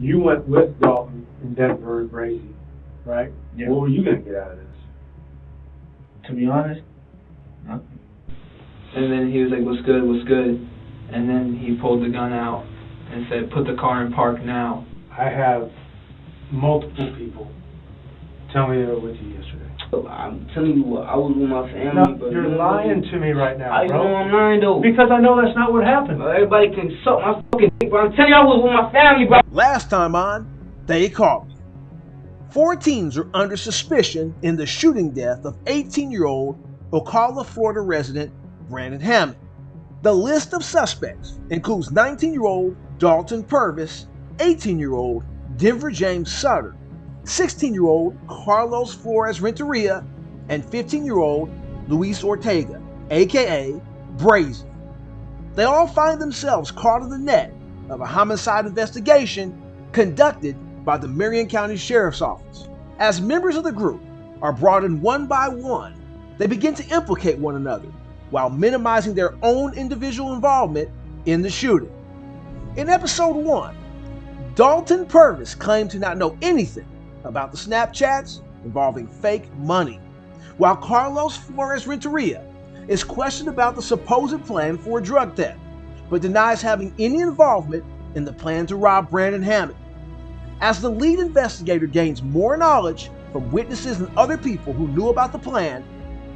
You went with Dalton in Denver and Brazy, right? Yeah. What were you going to get out of this? To be honest, nothing. And then he was like, what's good, what's good? And then he pulled the gun out and said, put the car in park now. I have multiple people tell me they were with you yesterday. I'm telling you what, I was with my family. No, but you're lying to me right now, I bro. know I'm lying, though. Because I know that's not what happened. Everybody can suck my fucking dick, bro. I'm telling you, I was with my family, bro. Last time on, they caught me. 4 teens are under suspicion in the shooting death of 18-year-old Ocala, Florida resident Brandon Hammond. The list of suspects includes 19-year-old Dalton Purvis, 18-year-old Denver James Sutter, 16-year-old Carlos Flores Renteria, and 15-year-old Luis Ortega, aka Brazy. They all find themselves caught in the net of a homicide investigation conducted by the Marion County Sheriff's Office. As members of the group are brought in one by one, they begin to implicate one another while minimizing their own individual involvement in the shooting. In episode 1, Dalton Purvis claimed to not know anything about the Snapchats involving fake money, while Carlos Flores Renteria is questioned about the supposed plan for a drug theft, but denies having any involvement in the plan to rob Brandon Hammond. As the lead investigator gains more knowledge from witnesses and other people who knew about the plan,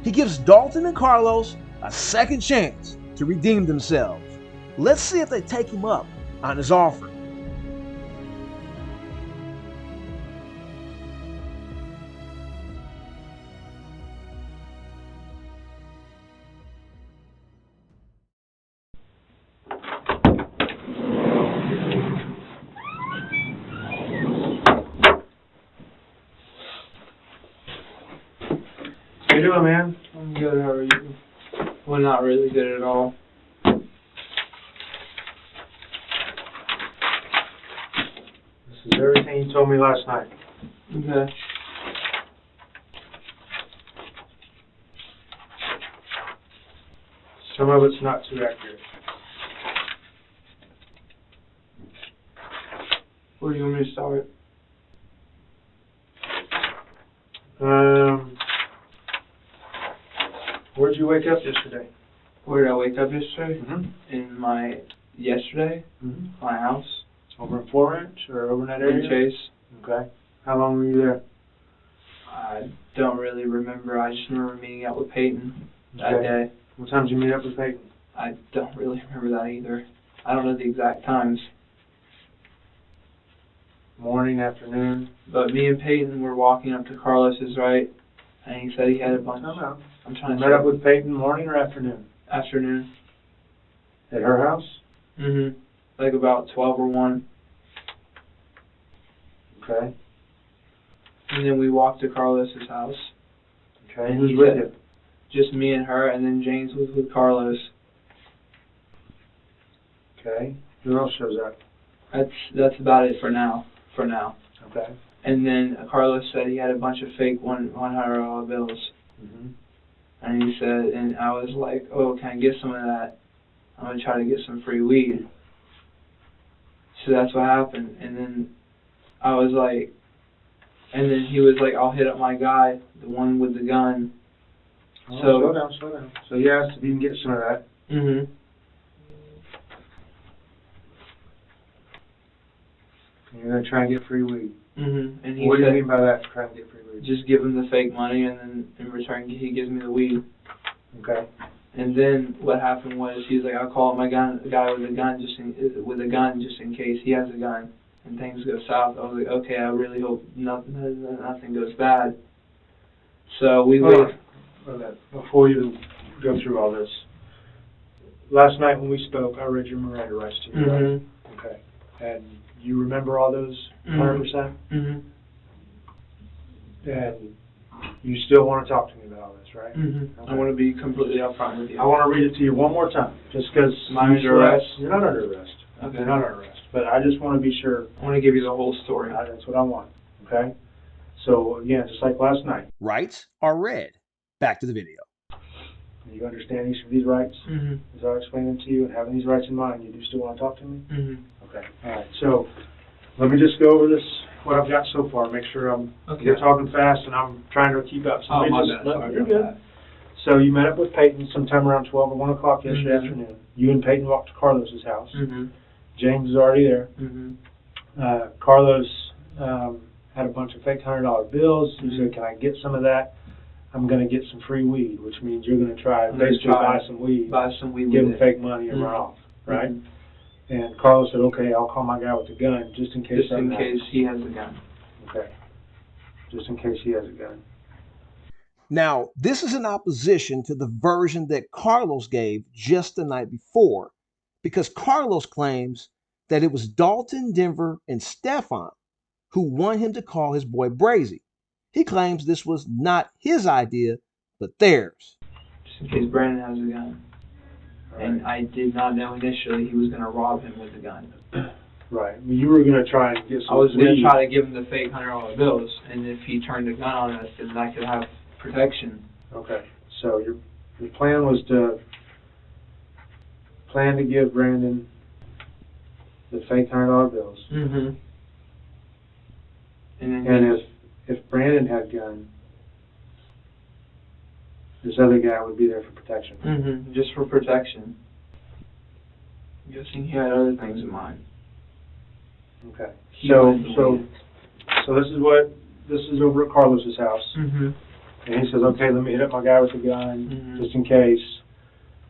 he gives Dalton and Carlos a second chance to redeem themselves. Let's see if they take him up on his offer. How you doing, man? I'm good, how are you? Well, not really good at all. This is everything you told me last night. Okay. Some of it's not too accurate. Where do you want me to start? Where'd you wake up yesterday? Where did I wake up yesterday? Mm-hmm. In my, yesterday? Mm-hmm. My house. Over in Florence or over in that area? In Chase. Okay. How long were you there? I don't really remember. I just remember meeting up with Peyton that Okay. day. What time did you meet up with Peyton? I don't really remember that either. I don't know the exact times. Morning, afternoon? But me and Peyton were walking up to Carlos's, right? And he said he had a bunch. No, no. I'm You trying to met up with Peyton morning or afternoon? Afternoon. At her house? Mm-hmm. Like about 12 or 1. Okay. And then we walked to Carlos's house. Okay. And Who's he with said- you? Just me and her, and then James was with Carlos. Okay. Who else shows up? That's about it for now. Okay. And then Carlos said he had a bunch of fake $100 bills. Mm-hmm. And he said, and I was like, oh, can I get some of that? I'm going to try to get some free weed. So that's what happened. And then I was like, and then he was like, I'll hit up my guy, the one with the gun. Oh, So- slow down. So you asked if you can get some of that. Mm-hmm. And you're going to try and get free weed. Mm-hmm. And he What do you said, mean by that, try and get free weed? just give him the fake money, and then in return he gives me the weed. Okay. And then what happened was he's like, I'll call my guy with a gun just in case he has a gun and things go south. I was like, okay, I really hope nothing goes bad. So we Hold wait. on. Before you go through all this, last night when we spoke, I read your Miranda rights to you, right? Mm-hmm. Okay. And you remember all those 100%? Mm-hmm. And you still want to talk to me about all this, right? Mm-hmm. Okay. I want to be completely upfront with you. I want to read it to you one more time, just because Am I under arrest? You're not under arrest. Okay. You're not under arrest. But I just want to be sure. I want to give you the whole story. That's what I want. Okay? So, again, just like last night, Rights are read. Back to the video. you understand each of these rights? Mm-hmm. As I explained them to you, and having these rights in mind, you do still want to talk to me? Mm-hmm. Okay. All right. So, Let me just go over this, what I've got so far, make sure Okay. you're talking fast and I'm trying to keep up. So Oh, let me my just- bad. Sorry You're about good. that. So you met up with Peyton sometime around 12 or 1 o'clock yesterday Mhm. afternoon. You and Peyton walked to Carlos's house. Mhm. James is already there. Mhm. Carlos had a bunch of fake $100 bills. He Mhm. said, "Can I get some of that? I'm going to get some free weed," which means you're going to try I'm gonna basically try buy some weed, Buy some weed give with him it. fake money and run Mhm. off, right? Mhm. And Carlos said, "Okay, I'll call my guy with the gun just in case Just in something case happens." he has a gun. Okay, just in case he has a gun. Now, this is in opposition to the version that Carlos gave just the night before, because Carlos claims that it was Dalton, Denver, and Stefan who wanted him to call his boy Brazy. He claims this was not his idea, but theirs. Just in case Brandon has a gun. And I did not know initially he was going to rob him with a gun. Right. Well, you were going to try and get some I was going to weed. try to give him the fake $100 bills, and if he turned a gun on us, then I could have protection. Okay. So your plan was to give Brandon the fake $100 bills. Mm-hmm. And then And if Brandon had a gun, this other guy would be there for protection. mm-hmm, just for protection. I'm guessing he had other things in mind. Okay. He So wanted the weed. this is over at Carlos's house, Mm-hmm. and he says, "Okay, let me hit up my guy with the gun Mhm. just in case."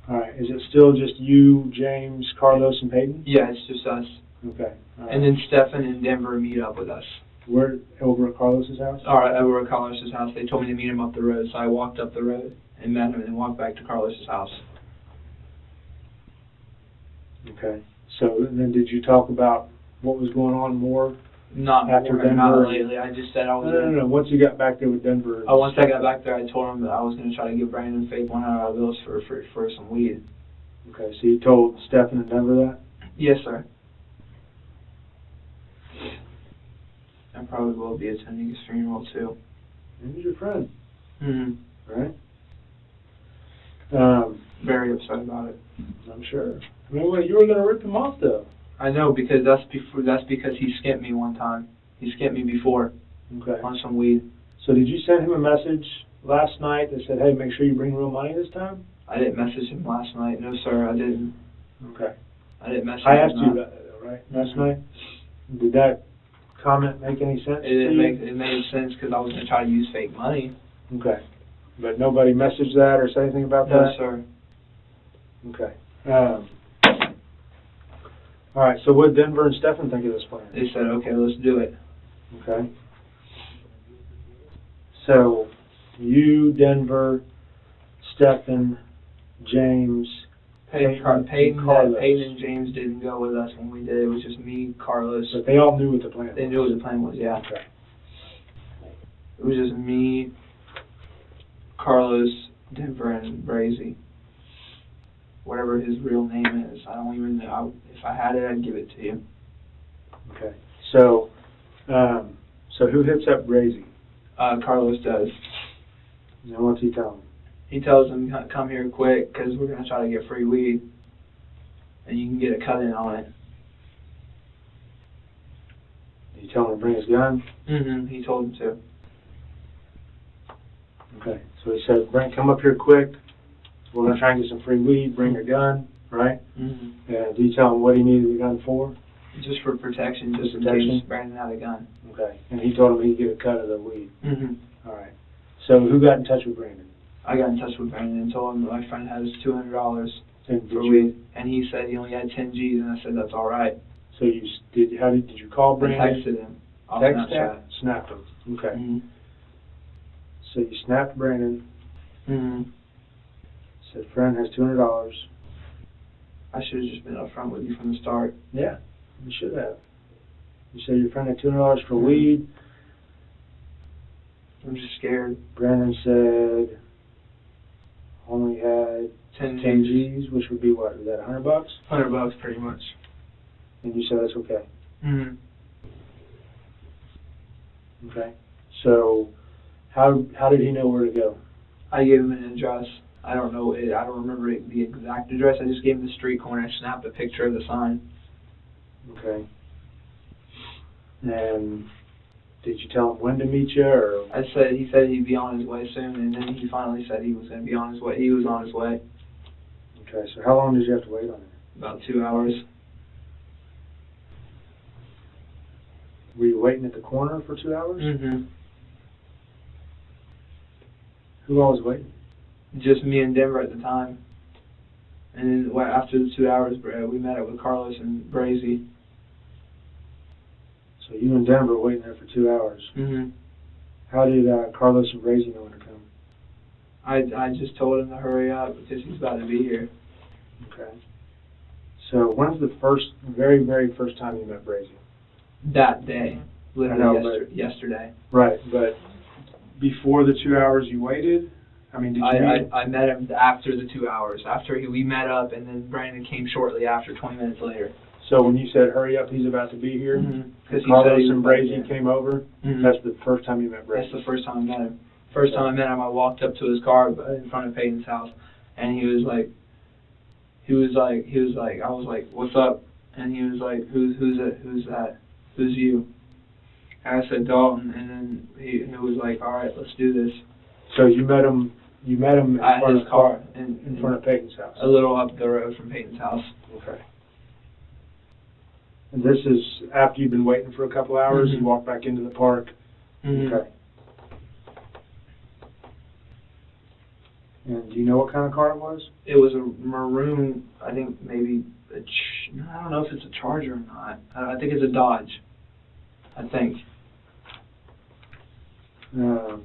All right. Is it still just you, James, Carlos, and Peyton? Yeah, it's just us. Okay. All right. And then Stefan and Denver meet up with us. We're over at Carlos's house. All right, over at Carlos's house. They told me to meet him up the road, so I walked up the road and met him, and then walked back to Carlos's house. Okay. So then, did you talk about what was going on more? Not After more, Denver? not lately. I just said I was. No. Once you got back there with Denver. Oh, once I got back there, I told him that I was going to try to give Brandon fake $100 bills for some weed. Okay. So you told Stephen and Denver that? Yes, sir. I probably will be attending his funeral too. He's your friend, Mm-hmm. right? Very upset about it. I'm sure. I mean, wait, you were gonna rip him off though. I know because that's because he skipped me one time. He skipped me before Okay. on some weed. So did you send him a message last night that said, "Hey, make sure you bring real money this time"? I didn't message him last night. No, sir, I didn't. Okay. I didn't message I him. asked you about that though, right? Last Mhm. night. Did that comment make any sense It to didn't you? make it made sense because I was going to try to use fake money. Okay. But nobody messaged that or said anything about No, that? sir. Okay. All right, so what did Denver and Stefan think of this plan? They said, okay, let's do it. Okay. So, you, Denver, Stefan, James, Peyton, Carlos. Peyton and James didn't go with us when we did it. It was just me, Carlos. But they all knew what the plan was. They knew what the plan was, yeah. Okay. It was just me, Carlos, Denver, and Brazy. Whatever his real name is. I don't even know. If I had it, I'd give it to you. Okay. So who hits up Brazy? Carlos does. And what's he tell him? He tells him, come here quick, because we're going to try to get free weed. And you can get a cut-in on it. Did he tell him to bring his gun? Mm-hmm. He told him to. Okay. So he said, come up here quick. We're going to try and get some free weed. Bring a gun, right? Mm-hmm. And did he tell him what he needed the gun for? Just for protection, just in Protection? case Brandon had a gun. Okay. And he told him he'd get a cut of the weed. Mm-hmm. All right. So who got in touch with Brandon? I got in touch with Brandon and told him that my friend has $200 And did for you? weed. And he said he only had 10 G's, and I said, that's all right. So you did you call I Brandon? texted him on Text Snapchat. him? Snapped him. Okay. Mm-hmm. So you snapped Brandon. Mm-hmm. Said friend has $200. I should have just been upfront with you from the start. Yeah, you should have. You said your friend had $200 for Mhm. weed. I'm just scared. Brandon said only had 10 10 G's. G's, which would be what? Was that $100? $100 pretty much. And you said that's okay. Mm-hmm. Okay. So how did he know where to go? I gave him an address. I don't know it. I don't remember the exact address. I just gave him the street corner. I snapped a picture of the sign. Okay. And did you tell him when to meet you, or? He said he'd be on his way soon, and then he finally said he was going to be on his way. He was on his way. Okay, so how long did you have to wait on him? About 2 hours. Were you waiting at the corner for 2 hours? Mm-hmm. Who all was waiting? Just me and Denver at the time. And then after the 2 hours, we met up with Carlos and Brazy. So you and Denver were waiting there for 2 hours. Mm-hmm. How did Carlos and Brazy know when to come? I just told him to hurry up because he's about to be here. Okay. So when's the very, very first time you met Brazy? That day. Literally yesterday. Right, but before the 2 hours you waited? I mean, did you I met him after the 2 hours. After we met up, and then Brandon came shortly after, 20 minutes later. So when you said, hurry up, he's about to be here, Mm-hmm. Carlos and Brazy came over, mm-hmm. That's the first time you met Brazy? That's the first time I met him. First time I met him, I walked up to his car in front of Peyton's house, and he was like, I was like, what's up? And he was like, who's that? Who's you? And I said, Dalton, and then he was like, all right, let's do this. So you met him in front his of car, in front of Peyton's house? A little up the road from Peyton's house. Okay. And this is after you've been waiting for a couple hours, mm-hmm. you walk back into the park? Mm-hmm. Okay. And do you know what kind of car it was? It was a maroon, I think maybe, I don't know if it's a Charger or not. I think it's a Dodge, I think. And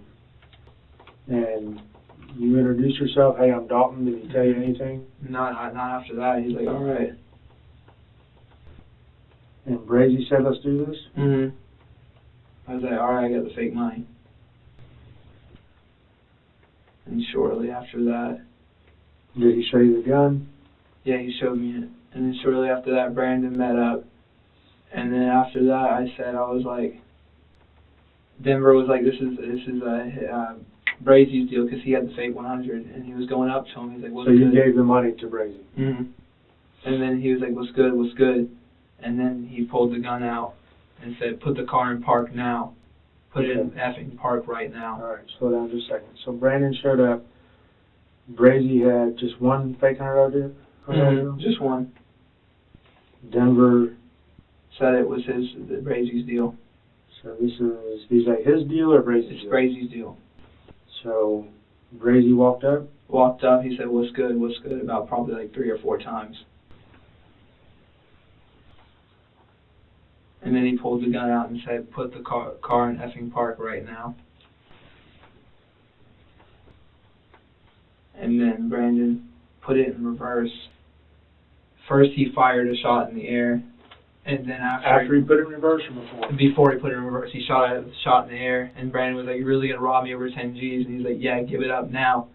you introduced yourself, hey, I'm Dalton, did he tell you anything? Not after that. He's like, all right. And Brazy said, let's do this? Mm-hmm. I was like, all right, I got the fake money. And shortly after that... Did he show you the gun? Yeah, he showed me it. And then shortly after that, Brandon met up. And then after that, I was like... Denver was like, this is Brazy's deal, because he had the fake 100. And he was going up to him. He's like, what's good? So you gave the money to Brazy? Mm-hmm. And then he was like, what's good, what's good? And then he pulled the gun out and said, put the car in park now. Put it in effing park right now. All right, slow down just a second. So Brandon showed up. Brazy had just one fake $100 deal? Just one. Denver said it was Brazy's deal. So these are his deal or Brazy's deal? It's Brazy's deal. So Brazy walked up? Walked up, he said, what's good, about probably like 3 or 4 times. And then he pulled the gun out and said, put the car in effing park right now. And then Brandon put it in reverse. First he fired a shot in the air, and then after he put it in reverse or before? Before he put it in reverse, he shot a shot in the air, and Brandon was like, you're really going to rob me over 10 G's? And he's like, yeah, give it up now.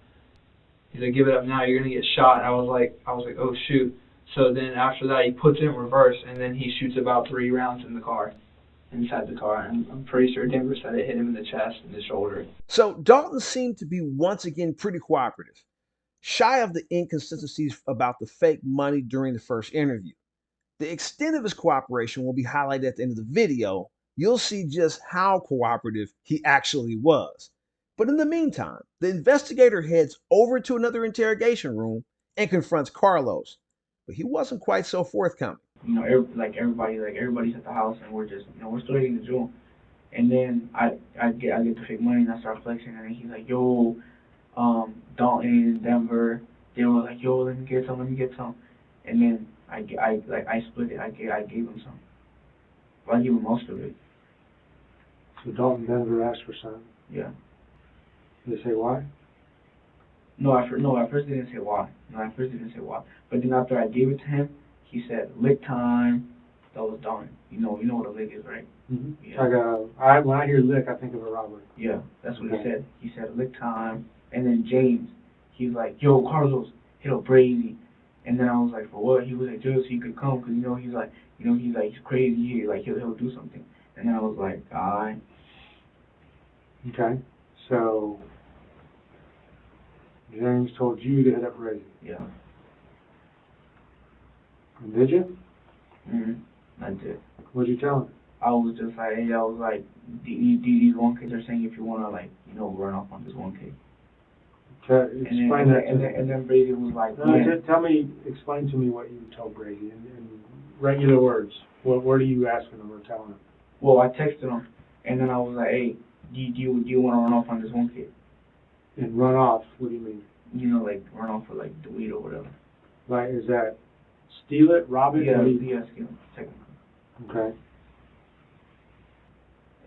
He's like, give it up now, you're going to get shot. And I was like, oh shoot. So then after that, he puts it in reverse, and then he shoots about 3 rounds in the car, inside the car. And I'm pretty sure Denver said it hit him in the chest and the shoulder. So Dalton seemed to be once again pretty cooperative, shy of the inconsistencies about the fake money during the first interview. The extent of his cooperation will be highlighted at the end of the video. You'll see just how cooperative he actually was. But in the meantime, the investigator heads over to another interrogation room and confronts Carlos. But he wasn't quite so forthcoming. You know, everybody's at the house, and we're just, we're still eating the jewel. And then I get the fake money, and I start flexing, and then he's like, yo, Dalton, Denver, they were like, yo, let me get some. And then I split it. I gave him some. Well, I gave him most of it. So Dalton Denver asked for some? Yeah. Did they say why? No, at first they didn't say why. But then after I gave it to him, he said, lick time. That was done. You know what a lick is, right? Mm-hmm. Yeah. When I hear lick, I think of a robbery. Yeah, that's what he said. He said, lick time. And then James, he's like, yo, Carlos, hit up Brazy. And then I was like, for what? He was like, just so he could come, because he's crazy. He'll do something. And then I was like, alright. Okay. So James told you to hit up Brazy. Yeah. And did you? I did. What'd you tell him? I was just like, hey, I was like, these one kids are saying if you wanna like, run off on this one kid. Explain that to me. And then Brazy was like, Explain to me what you told Brazy in regular words. What are you asking him or telling him? Well, I texted him, and then I was like, hey, do you want to run off on this one kid? And run off, what do you mean? Like run off for like the weed or whatever. Like, is that steal it, rob it? Yeah, steal it, technically. Okay.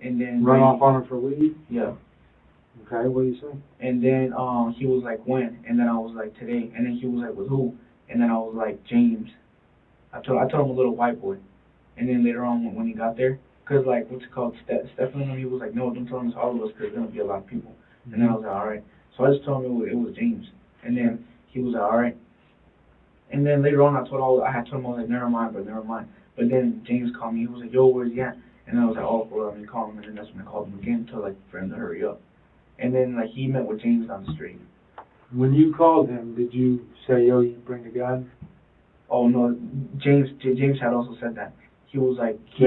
And then run off on him for weed? Yeah. Okay, what do you say? And then he was like, when? And then I was like, today. And then he was like, with who? And then I was like, James. I told him a little white boy. And then later on when he got there, because like, what's it called, Stephen, he was like, no, don't tell him it's all of us because there's going to be a lot of people. Mm-hmm. And then I was like, all right. So I just told him it was James. And then he was like, all right. And then later on I had told him, I was like, never mind. But then James called me. He was like, yo, where's he at? And then I was like, oh, well, let me call him. And then that's when I called him again to, like, for him to hurry up. And then, like, he met with James down the street. When you called him, did you say, yo, you bring the gun? Oh, no. James had also said that. He was like, he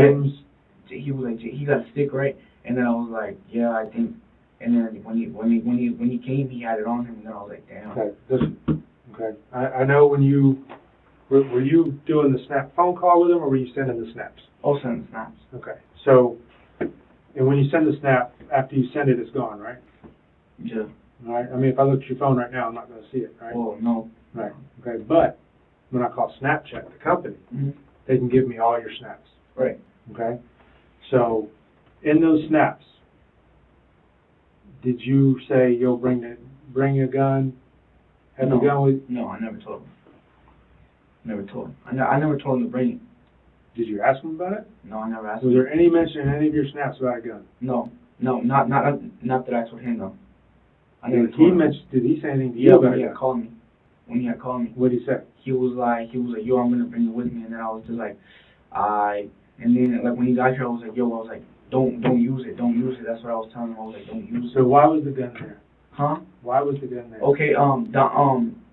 got a stick, right? And then I was like, yeah, I think. And then when he came, he had it on him. And then I was like, damn. Okay, listen. Okay. I know when you, were you doing the snap phone call with him, or were you sending the snaps? Oh, sending the snaps. Okay. So, and when you send the snap, after you send it, it's gone, right? Yeah. All right. I mean, if I look at your phone right now, I'm not going to see it, right? Oh, no. Right. Okay. But when I call Snapchat, the company, mm-hmm. they can give me all your snaps. Right. Okay. So, in those snaps, did you say you'll bring a gun? Have a gun with? No, I never told him. I never told him to bring it. Did you ask him about it? No, I never asked him. Was there any mention in any of your snaps about a gun? No, not that I told him though. I never Did told him. Did he say anything to you about it? When he had called me. What did he say? He was like, yo, I'm gonna bring it with me, and then I was just like, and then like when he got here, I was like, don't use it. That's what I was telling him. I was like, don't use it. So why was the gun there? Huh? Why was the gun there? Okay,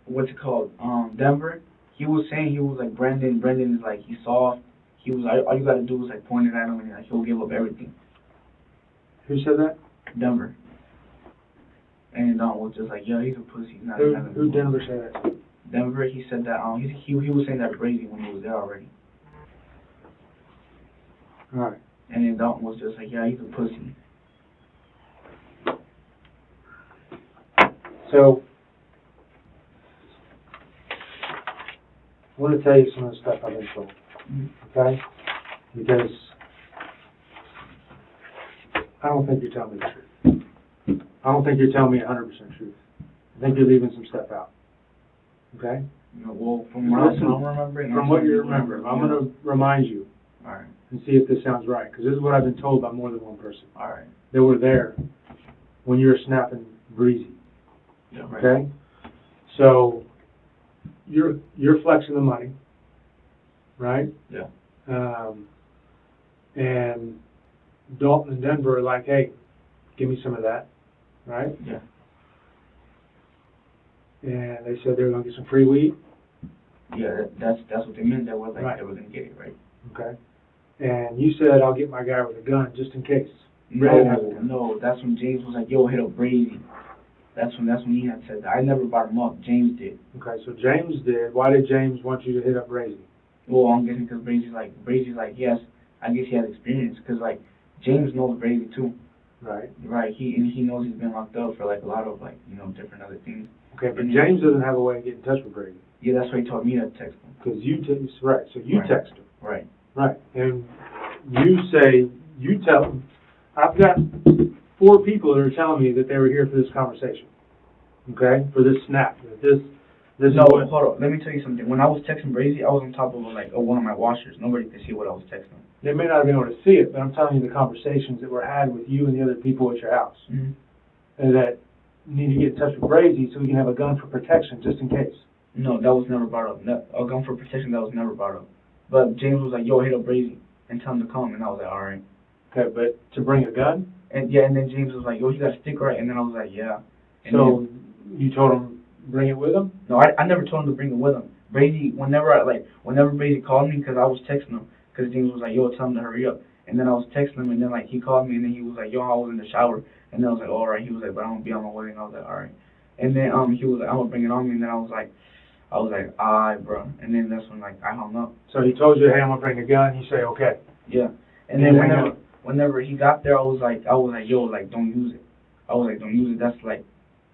what's it called? Denver. He was saying, he was like, Brandon is like, he's soft. He was like, all you gotta do is like point it at him and like he'll give up everything. Who said that? Denver. And was just like, yeah, he's a pussy. Who Denver said that? Denver, he said that he was saying that to Brazy when he was there already. Alright. And then Dalton was just like, yeah, he's a pussy. So I want to tell you some of the stuff I've been told. Mm-hmm. Okay? Because I don't think you're telling me the truth. I don't think you're telling me 100% truth. I think you're leaving some stuff out. Okay? Well, from what I'm remembering. From what you remember, I'm going to remind you. All right. And see if this sounds right. Because this is what I've been told by more than one person. All right. They were there when you were snapping Breezy. Yeah, right. Okay? So you're flexing the money, right? Yeah. And Dalton and Denver are like, hey, give me some of that, right? Yeah. And they said they were going to get some free weed. Yeah, that's what they meant. They were like, right. They were going to get it, right? Okay. And you said, I'll get my guy with a gun just in case. No, that's when James was like, yo, hit up Brazy. That's when he had said that. I never brought him up. James did. Okay, so James did. Why did James want you to hit up Brazy? Well, I'm guessing because Brazy's like, yes, I guess he has experience. Because, like, James knows Brazy, too. Right. Right. He knows he's been locked up for, like, a lot of, like, different other things. Okay, but James doesn't have a way to get in touch with Brazy. Yeah, that's why he told me to text him. Because right, so you text him. Right. Right. And you tell him, I've got 4 people that are telling me that they were here for this conversation. Okay? For this snap. Hold on. Let me tell you something. When I was texting Brazy, I was on top of one of my washers. Nobody could see what I was texting. They may not have been able to see it, but I'm telling you the conversations that were had with you and the other people at your house. Mm-hmm. And that you need to get in touch with Brazy so we can have a gun for protection just in case. No, that was never brought up. A gun for protection, that was never brought up. But James was like, yo, hit up Brazy and tell him to come. And I was like, all right. Okay, but to bring a gun? And then James was like, yo, you got a stick, right? And then I was like, yeah. And so you told him bring it with him? No, I never told him to bring it with him. Brazy, whenever Brazy called me, because I was texting him, because James was like, yo, tell him to hurry up. And then I was texting him, and then like he called me, and then he was like, yo, I was in the shower, and then I was like, all right. He was like, but I'm gonna be on my way, and I was like, all right. And then he was like, I'm gonna bring it on me, and then I was like, all right, bro. And then that's when like I hung up. So he told you, hey, I'm gonna bring a gun. You say, okay. Yeah. And then whenever he got there, I was like, yo, like don't use it. I was like, don't use it. That's like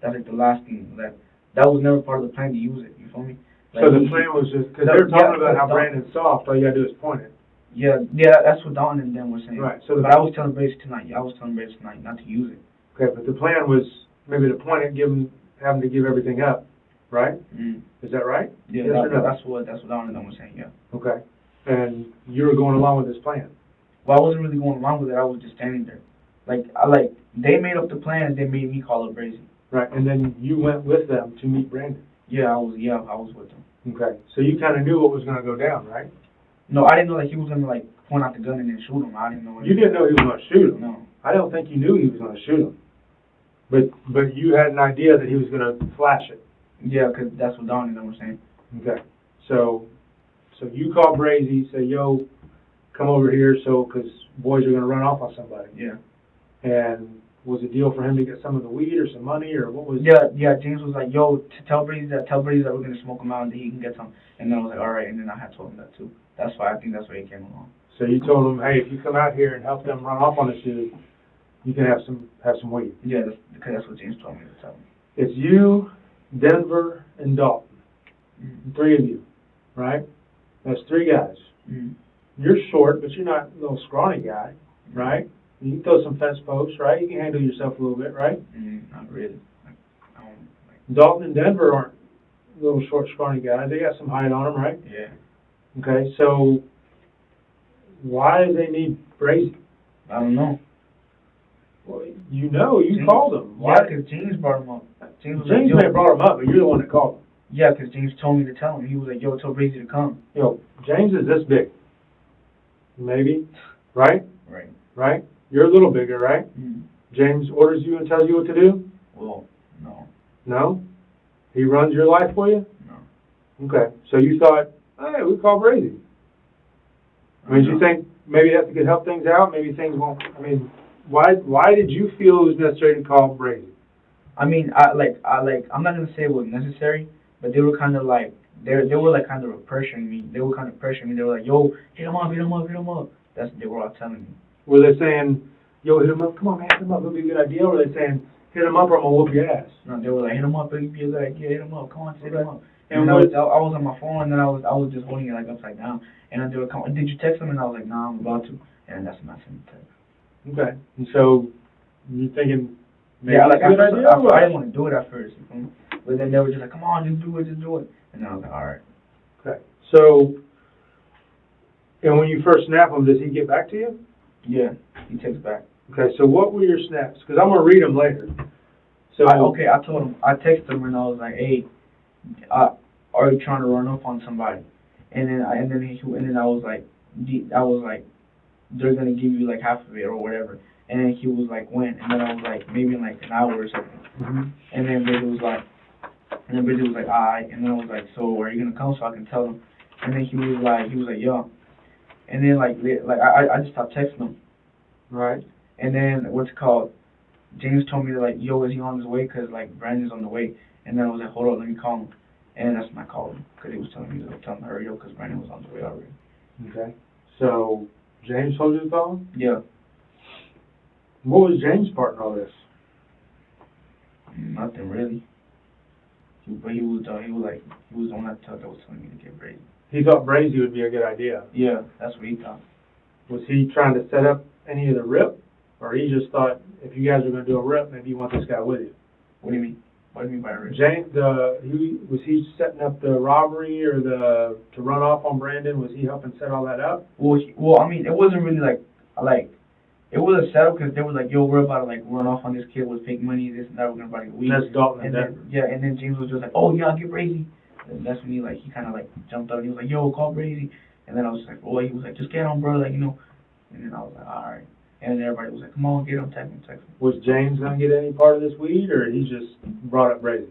the last thing that was never part of the plan to use it. You feel me? Like, So the plan was just, because they're talking about how Brandon's soft, all you gotta do is point it. Yeah, that's what Dalton and them were saying. Right. So but I was telling Brazy tonight not to use it. Okay, but the plan was maybe to point it, have him to give everything up, right? Is that right? Yeah, yes that's what Dalton and them were saying. Yeah. Okay. And you were going along with this plan. Well, I wasn't really going along with it. I was just standing there. They made up the plan and they made me call up Brazy. Right, and then you went with them to meet Brandon. Yeah, I was with them. Okay, so you kind of knew what was going to go down, right? No, I didn't know he was gonna point out the gun and then shoot him. I didn't know. You didn't know he was going to shoot him. No. I don't think you knew he was going to shoot him. But you had an idea that he was going to flash it. Yeah, because that's what Don and them were saying. Okay, so you call Brazy, say, yo, come over here, because boys are going to run off on somebody. Yeah. And was the deal for him to get some of the weed or some money, or what was? Yeah. James was like, yo, tell Brazy that we're gonna smoke him out and that he can get some. And then I was like, all right. And then I had told him that too. I think that's why he came along. So you told him, hey, if you come out here and help them run off on this dude, you can have some weed. Yeah, because that's what James told me to tell him. It's you, Denver, and Dalton. Three of you, right? That's three guys. You're short, but you're not a little scrawny guy, right? You can throw some fence posts, right? You can handle yourself a little bit, right? Not really. Dalton and Denver aren't little short, scrawny guys. They got some height on them, right? Yeah. Okay, so why do they need Brazy? I don't know. Well, you called them. Why? Yeah, because James brought him up. James may have brought him up, but you're the one that called him. Yeah, because James told me to tell him. He was like, yo, tell Brazy to come. James is this big. Maybe. Right? Right. Right? You're a little bigger, right? James orders you and tells you what to do? Well, no. No? He runs your life for you? No. Okay. So you thought, hey, we call Brazy. Did you think maybe that could help things out? Maybe things won't. Why did you feel it was necessary to call Brazy? I'm not gonna say it was necessary, but they were kind of like they were like kind of pressuring me. They were kind of pressuring me. They were like, yo, hit him up. That's what they were all telling me. Were they saying, yo, hit him up? Come on, man, hit him up. It'll be a good idea. Or were they saying, hit him up or I'm gonna whoop your ass? No, they were like, hit him up. It'll be a good idea. Hit him up. Come on, hit him up. And I was on my phone, and then I was just holding it like upside down. And then they were coming, did you text them? And I was like, nah, I'm about to. And that's when I sent the text. Okay. And so you're thinking, maybe yeah, like it's a good idea? I didn't want to do it at first, you know? But then they were just like, come on, just do it. And then I was like, all right. Okay. So, and when you first snap him, does he get back to you? Yeah, he texts back. Okay, so what were your snaps? Because I'm going to read them later. So I told him, I texted him and I was like, hey, are you trying to run up on somebody? And then I was like, they're gonna give you like half of it or whatever. And then he was like, when? And then I was like, maybe in like an hour or something. And then Brazy was like, alright. And then I was like, so are you gonna come so I can tell him? And then he was like, yeah. And then I just stopped texting him. Right. And then James told me like, yo, is he on his way? Cause like Brandon's on the way. And then I was like, hold on, let me call him. And that's when I called him, because he was telling me to hurry up, because Brandon was on the way already. Okay. So, James told you to call him? Yeah. What was James' part in all this? Nothing really. But he was the one that was telling me to get Brazy. He thought Brazy would be a good idea. Yeah, that's what he thought. Was he trying to set up any of the rip? Or he just thought, if you guys are going to do a rip, maybe you want this guy with you? What do you mean? What do you mean by rip? James, was he setting up the robbery or to run off on Brandon? Was he helping set all that up? Well, I mean, it wasn't really like it was a setup, because they were like, yo, we're about to like run off on this kid with fake money, this and that, we're gonna buy the weed. That's Dalton and Denver. Yeah, and then James was just like, oh yeah, I'll get Brazy. And that's when he kind of like jumped up and he was like, yo, call Brazy. And then I was just like, oh, he was like, just get on, bro, like, you know. And then I was like, all right. And then everybody was like, come on, get him, text him. Was James gonna get any part of this weed, or he just brought up Brazy?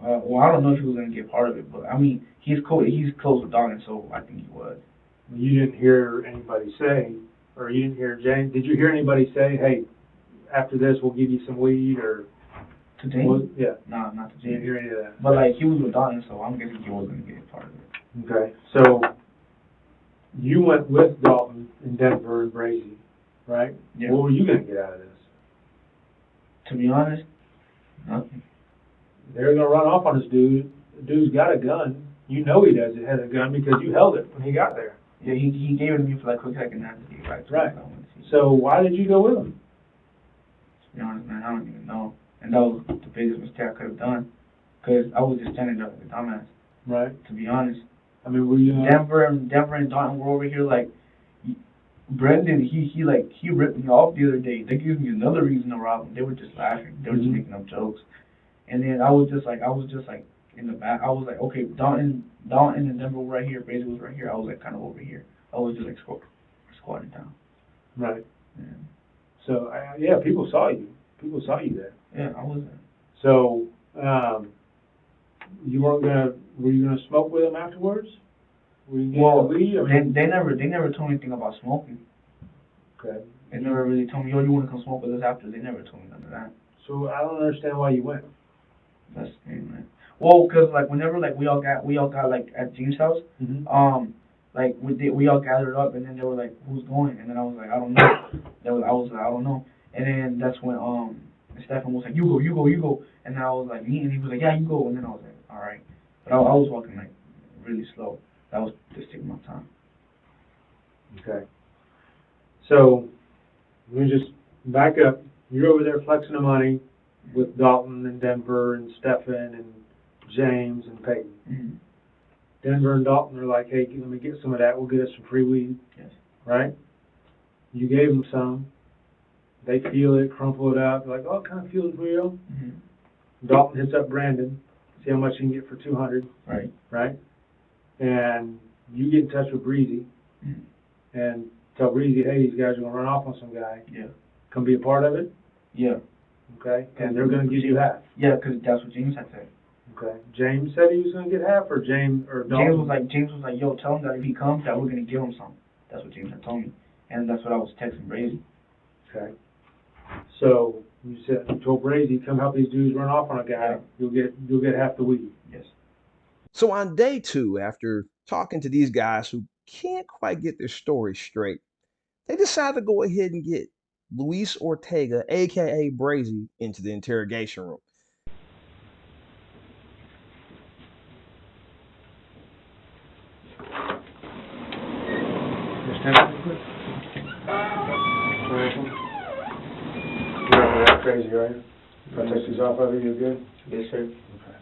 Well, I don't know if he was gonna get part of it, but I mean, he's close with Dalton, so I think he was. You didn't hear anybody say or you didn't hear James, did you hear anybody say, hey, after this we'll give you some weed, or? To James? Yeah. No, not to You didn't James. hear any of that? But like he was with Dalton, so I'm guessing he was gonna get a part of it. Okay, so you went with Dalton in Denver and Brazy, right? Yeah. What were you gonna get out of this? To be honest, nothing. They're gonna run off on this dude. The dude's got a gun. You know he does. It has a gun because you held it when he got there. Yeah, he gave it to me for like a quick second after he got to Right. me. I wanted to see. So why did you go with him? To be honest, man, I don't even know. And that was the biggest mistake I could have done. Because I was just standing there like a dumbass, Right. to be honest. I mean, were you? Denver and Dalton were over here like, Brendan, he ripped me off the other day. That gives me another reason to rob him. They were just laughing. They were just making up jokes. And then I was just like in the back. I was like, okay, Dalton and Denver were right here. Brazy was right here. I was like kind of over here. I was just like squatting down. Right. Yeah. So yeah, people saw you. People saw you there. Yeah, I was there. So you weren't gonna. Were you gonna smoke with him afterwards? Were you Well, weed? they never told me anything about smoking. Okay. They never really told me, yo, you want to come smoke with us after? They never told me none of that. So I don't understand why you went. That's the thing, man. Well, cause like whenever like we all got like at James' house, like we all gathered up, and then they were like, who's going? And then I was like, I don't know. I was like, I don't know. And then that's when Stefan was like, you go. And then I was like, me, and he was like, yeah, you go. And then I was like, all right. But I was walking like really slow. That was just taking my time. Okay. So let me just back up. You're over there flexing the money with Dalton and Denver and Stefan and James and Peyton. Mm-hmm. Denver and Dalton are like, hey, let me get some of that. We'll get us some free weed. Yes. Right? You gave them some. They feel it, crumple it up. They're like, oh, it kind of feels real. Mm-hmm. Dalton hits up Brandon, see how much he can get for $200. Right. Right? And you get in touch with Brazy and tell Brazy, hey, these guys are going to run off on some guy. Yeah. Come be a part of it. Yeah. Okay? And they're going to give you half. Yeah, because that's what James had said. Okay. James said he was going to get half, or Dalton? James was like, yo, tell him that if he comes, that we're going to give him some. That's what James had told me. And that's what I was texting Brazy. Okay. So you told Brazy, come help these dudes run off on a guy. Yeah. You'll get half the weed. Yes. So on day 2, after talking to these guys who can't quite get their story straight, they decide to go ahead and get Luis Ortega, aka Brazy, into the interrogation room. You're not crazy, right? If I take these off of you, you're good? Yes, sir. Okay.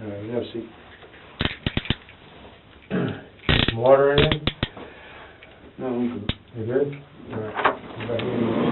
All right, you have a seat. Some water in it? No, I'm good. You good? All right. You got any-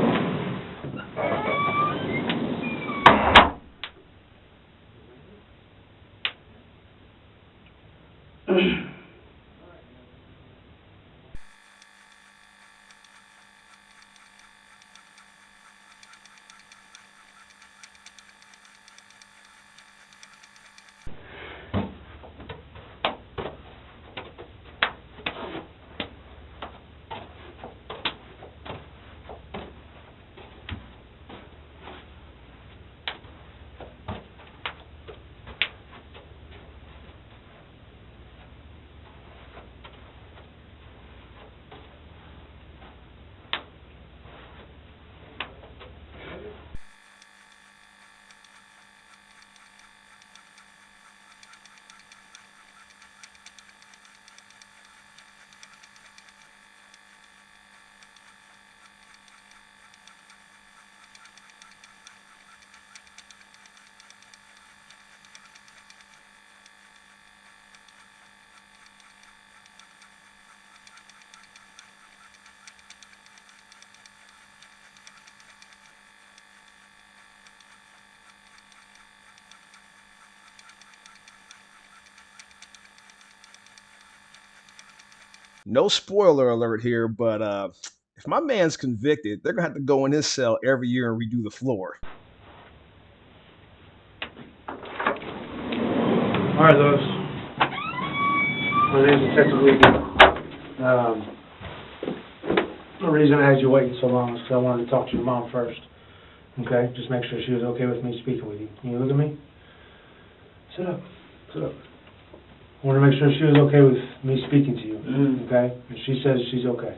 No spoiler alert here, but if my man's convicted, they're gonna have to go in his cell every year and redo the floor. All right, Lewis. My name's Detective Lee. The reason I had you waiting so long is because I wanted to talk to your mom first. Okay? Just make sure she was okay with me speaking with you. Can you look at me? Sit up. Sit up. I want to make sure she was okay with me speaking to you. Okay? And she says she's okay.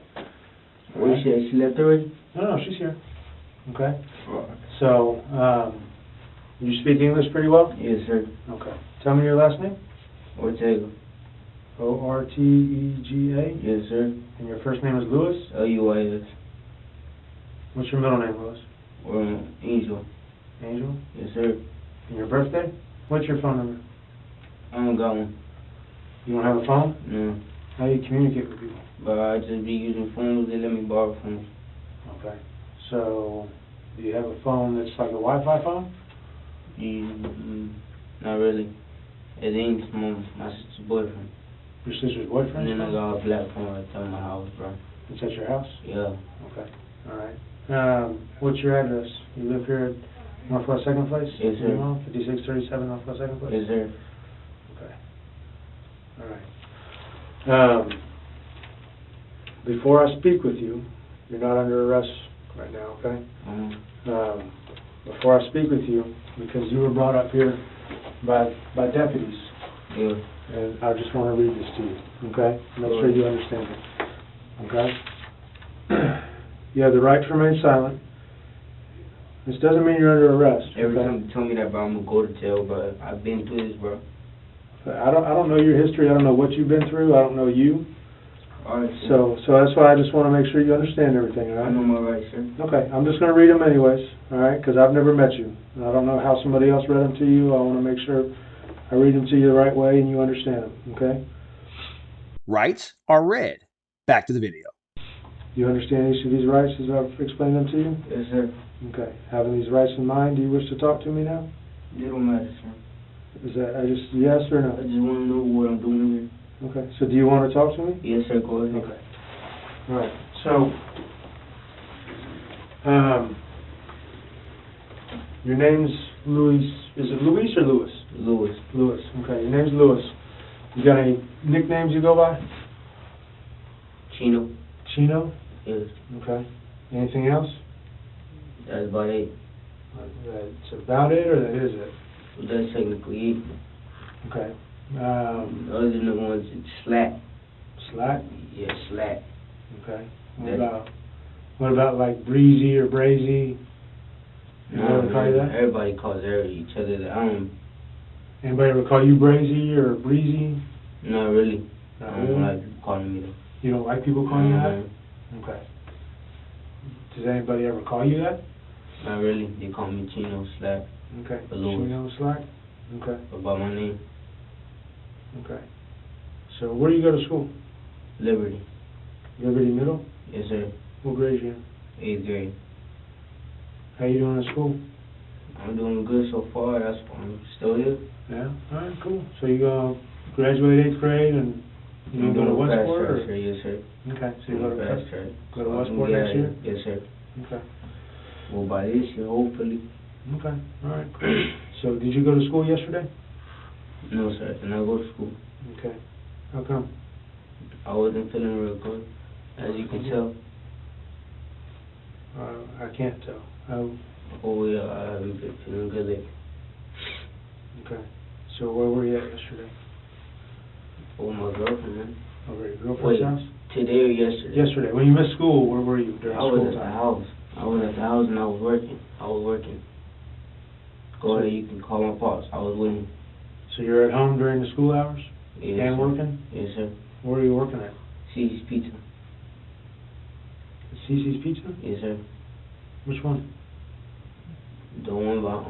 What she said? She left already? No, she's here. Okay? So, you speak English pretty well? Yes, sir. Okay. Tell me your last name. Ortega. O-R-T-E-G-A? Yes, sir. And your first name is Lewis? L-U-I-S. What's your middle name, Lewis? Angel. Angel? Yes, sir. And your birthday? What's your phone number? I don't got one. You don't have a phone? No. How do you communicate with people? But I just be using phones. They let me borrow phones. Okay. So, do you have a phone that's like a Wi-Fi phone? Not really. It ain't my sister's boyfriend. Your sister's boyfriend? And then I got a black phone right there in my house, bro. It's at your house? Yeah. Okay. All right. What's your address? You live here at Northwest 2nd Place? Yes, sir. 5637 Northwest 2nd Place? Yes, sir. Okay. All right. Before I speak with you, you're not under arrest right now, okay? Before I speak with you, because you were brought up here by deputies, Yeah. and I just want to read this to you, okay? Make sure you understand it, okay? You have the right to remain silent. This doesn't mean you're under arrest. Every okay? time you tell me that, bro, I'm gonna go to jail, but I've been through this, bro. I don't know your history. I don't know what you've been through. I don't know you. Alright, So that's why I just want to make sure you understand everything, all I right? know my rights, sir. Okay, I'm just going to read them anyways, all right? Because I've never met you. And I don't know how somebody else read them to you. I want to make sure I read them to you the right way and you understand them, okay? Rights are read. Back to the video. You understand each of these rights as I've explained them to you? Yes, sir. Okay. Having these rights in mind, do you wish to talk to me now? It don't matter, sir. Is that just yes or I no? just wanna know what I'm doing Okay. So do you want to talk to me? here. Yes, sir, go ahead. Okay. All right. So, your name's Luis. Is it Luis or Lewis? Lewis. Lewis. Okay. Your name's Lewis. You got any nicknames you go by? Chino. Chino. Yes. Okay. Anything else? That's about it. That's about it, or that is it? That's technically it. Okay. The other than the ones that slack. Slack. Yeah, slack. Okay. That's- What about like Brezy or Brazy? No, Anybody call you that? everybody calls each other that. Anybody ever call you Brazy or Breezy? Not really. Not I don't really? like people calling me that. You don't like people calling you that? Mhm. Okay. Does anybody ever call you that? Not really. They call me Chino, slack, Okay. Or Lewis. Chino Slack? Okay. about my name. Okay. So where do you go to school? Liberty. Liberty Middle? Yes, sir. What grade you in? 8th grade. How you doing in school? I'm doing good so far. That's why I'm still here. Yeah? Alright, cool. So you go graduate 8th grade and you I'm go to doing fast Westport? track, Or? sir. Yes, sir. Okay. So you go to Fast track. go to Westport next year? Yes, sir. Okay. Well, by this year, hopefully. Okay. Alright, cool. So did you go to school yesterday? No, sir. I did not go to school. Okay. How come? I wasn't feeling real good, as you can tell. I can't tell. Oh, yeah, I haven't been feeling good lately. Okay. So where were you at yesterday? Oh, my girlfriend, man. Over at your girlfriend's Wait. house? Today or yesterday? Yesterday. When you missed school, where were you during I was school at the time? house. I was at the house and I was working. Go ahead, you can call my pops. I was with him. So you're at home during the school hours? Yes, And sir. working? Yes, sir. Where are you working at? Cece's Pizza. Cece's Pizza? Yes, sir. Which one? The one about,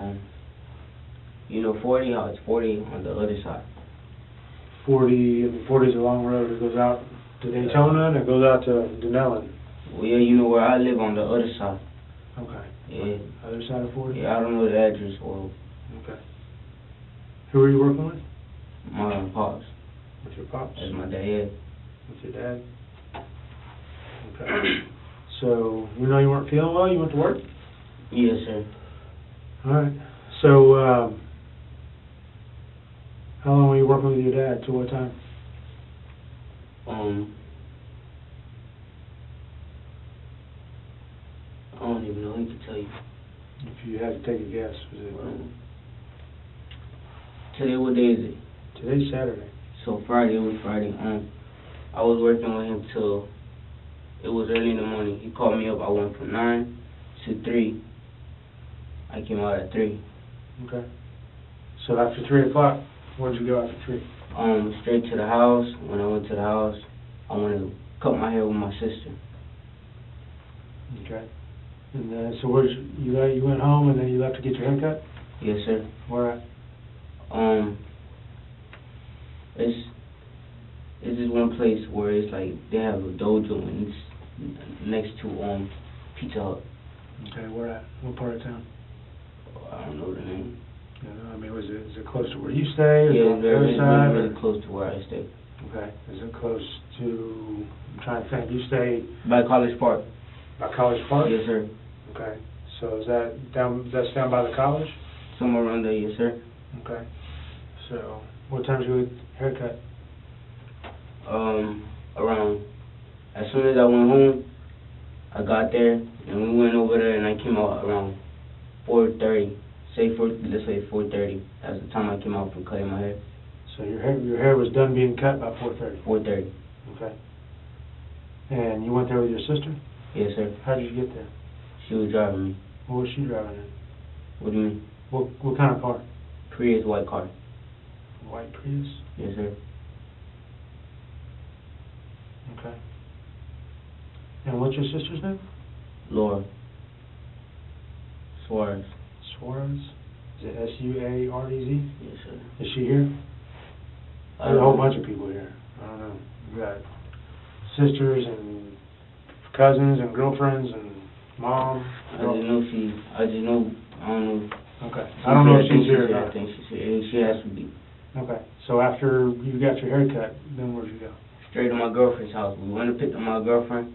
40, how it's 40 on the other side. 40 is a long road. It goes out to Daytona and it goes out to Denellen. Well, yeah, you know where I live on the other side. Okay. Yeah. Other side of 40? Yeah, I don't know the address or Okay. Who are you working with? my pops. With your pops? That's my dad. With your dad? Okay. So, you know you weren't feeling well, you went to work? Yes, sir. Alright. So, how long were you working with your dad? Till what time? I don't even know. He could tell you. If you had to take a guess, was it? Today, what day is it? Today's Saturday. So Friday, it was Friday. I was working with him till it was early in the morning. He called me up. I went from 9 to 3. I came out at 3. Okay. So after 3 o'clock, where'd you go after 3? Straight to the house. When I went to the house, I wanted to cut my hair with my sister. Okay. And so where'd you went home and then you left to get your hair cut? Yes, sir. Where at? It's just one place where it's like they have a dojo and it's next to Pizza Hut. Okay, where at? What part of town? I don't know the name. I mean, is it close to where you stay? Is it Yeah, on the other side? really close to where I stay. Okay. Is it close to? I'm trying to think. You stay By College Park. by College Park? Yes, sir. Okay. So that's down by the college? Somewhere around there, yes, sir. Okay. So what time's your haircut? Around. As soon as I went home, I got there and we went over there and I came out around 4:30. Let's say 4:30. That's the time I came out from cutting my hair. So your hair was done being cut by 4:30. 4:30. Okay. And you went there with your sister? Yes, sir. How did you get there? She was driving me. What was she driving in? What do you mean? What kind of car? Prius white car. White Prius? Yes, sir. Okay. And what's your sister's name? Laura Suarez. Suarez? Is it S-U-A-R-E-Z? Yes, sir. Is she here? There's a whole bunch of people here. I don't know. We got sisters and cousins and girlfriends and mom. I just know, I don't know. Okay. I don't know if she's here or I not. think she's here. She has to be. Okay. So after you got your hair cut, then where'd you go? Straight to my girlfriend's house. We went to pick up my girlfriend.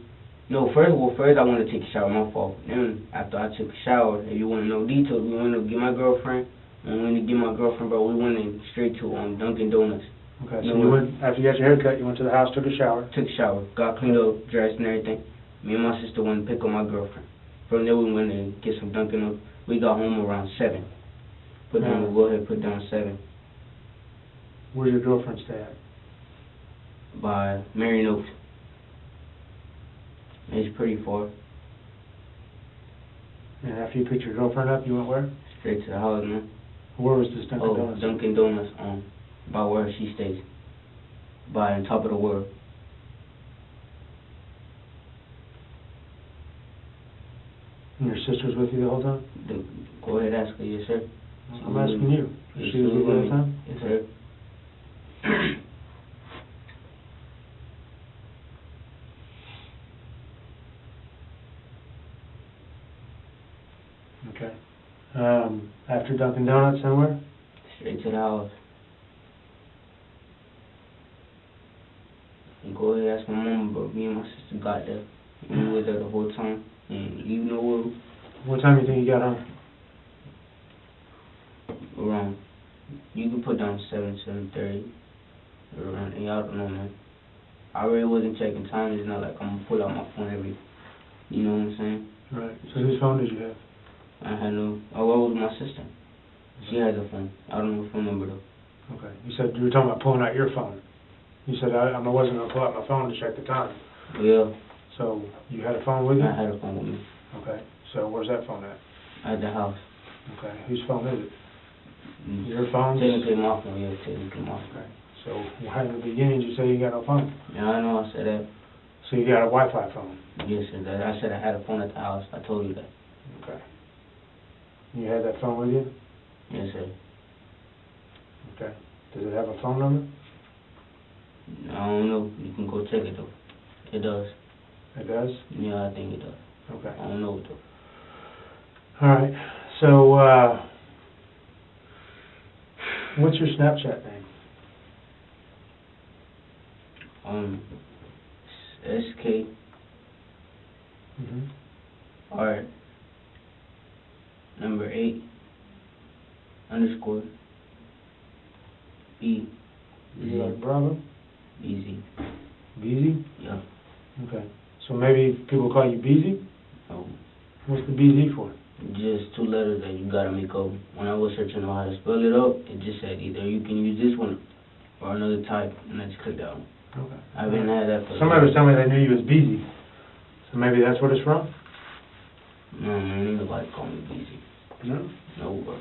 No, first I wanted to take a shower, my fault. Then after I took a shower, if you want to know details, we went to get my girlfriend. When we went to get my girlfriend, bro, we went in straight to Dunkin' Donuts. Okay, so you went, after you got your hair cut, you went to the house, took a shower. Took a shower, got cleaned up, dressed and everything. Me and my sister went to pick up my girlfriend. From there we went and get some Dunkin' Donuts. We got home around 7. We'll go ahead and put down 7. Where'd your girlfriend stay at? By Marion Oaks. It's pretty far. And after you picked your girlfriend up, you went where? Straight to the house, man. Where was this Dunkin' Donuts? Dunkin' Donuts, by where she stays. By on top of the world. And your sister's with you the whole time? Go ahead, ask her, yes, sir. I'm asking you. She was with you the whole time? Yes, sir. Okay. After Dunkin' Donuts, somewhere? Straight to the house. And go ahead and ask my mom, but me and my sister got there. And we were there the whole time. And you know what time do you think you got home? Around, you can put down 7:30. Around, and I don't know, man. I really wasn't checking time. It's not like I'm gonna pull out my phone every, you know what I'm saying? Right. So whose phone did you have? I had no, I was with my sister. She has a phone. I don't know her phone number though. Okay. You said you were talking about pulling out your phone. You said I wasn't going to pull out my phone to check the time. Yeah. So you had a phone with you? I had a phone with me. Okay. So where's that phone at? At the house. Okay. Whose phone is it? Your phone? Technically my phone, yeah, technically my phone. Okay. So in the beginning you said you got no phone? Yeah, I know, I said that. So you got a Wi-Fi phone? Yes, sir. I said I had a phone at the house. I told you that. Okay. You had that phone with you? Yes, sir. Okay. Does it have a phone number? I don't know. You can go check it though. It does. It does? Yeah, I think it does. Okay. I don't know though. Alright. So, what's your Snapchat name? SK Mm-hmm. Art. Number 8. Underscore. B. You like Bravo? Easy. BZ? Yeah. Okay. So maybe people call you BZ? No. What's the BZ for? Just 2 letters that you gotta make up. When I was searching on how to spell it up, it just said either you can use this one or another type, and I just clicked that one. Okay. I haven't had that for Somebody was telling me they knew you as BZ. So maybe that's what it's from? No, man, ain't nobody call me busy. No? No, bro.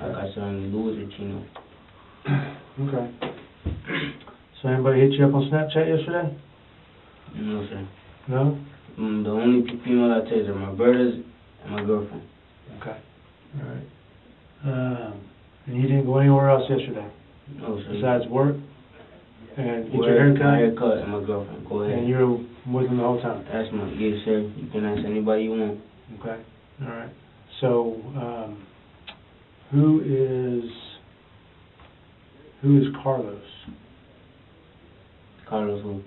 I got something to do with it, Chino. Okay. So anybody hit you up on Snapchat yesterday? No, sir. No? The only female I text are my brothers and my girlfriend. Okay. All right. And you didn't go anywhere else yesterday? No, sir. Besides work? And get Work, your haircut? my haircut and my girlfriend. Go ahead. And you were with them the whole time? That's my, yes, sir. You can ask anybody you want. Okay. All right. So, who is Carlos? Carlos who?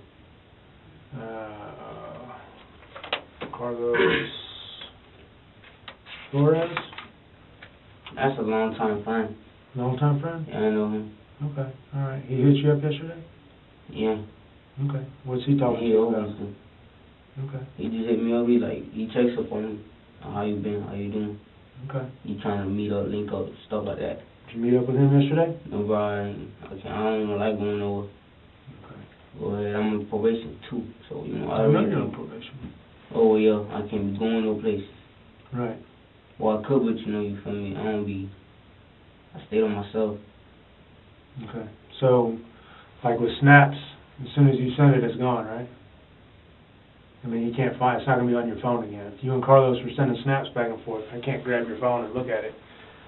Carlos Flores? That's a long time friend. Long-time friend? Yeah, I know him. Okay. All right. He hit you up yesterday? Yeah. Okay. What's he talking to He you always about? do. Okay. He just hit me up. He checks up on him. How you been? How you doing? Okay. He trying to meet up, link up, stuff like that. Did you meet up with him yesterday? No, bro, I don't even like going nowhere. Okay. Go ahead. I'm on probation too, so you know I I know already you're on can't. probation. Oh yeah, I can't be going no place. Right. Well, I could, but you know, you feel me? I stayed on myself. Okay. So, like with snaps, as soon as you send it, it's gone, right? I mean, you can't find, it's not going to be on your phone again. If you and Carlos were sending snaps back and forth, I can't grab your phone and look at it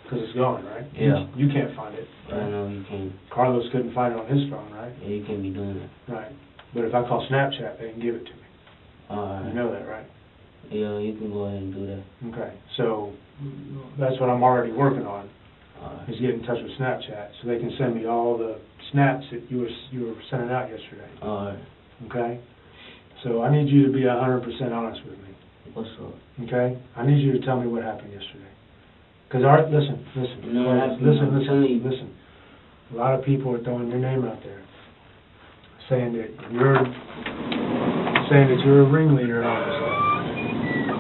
because it's gone, right? Yeah. You can't find it. I know you can't. Carlos couldn't find it on his phone, right? Yeah, you can't be doing that. Right. But if I call Snapchat, they can give it to me. You know that, right? Yeah, you can go ahead and do that. Okay. So, that's what I'm already working on, Alright. is get in touch with Snapchat so they can send me all the snaps that you were sending out yesterday. Alright. Okay? So I need you to be 100% honest with me. What's up? Okay? I need you to tell me what happened yesterday. Because, listen. You know what happened? I'm telling you. Listen. A lot of people are throwing your name out there, saying that you're a ringleader and all this stuff.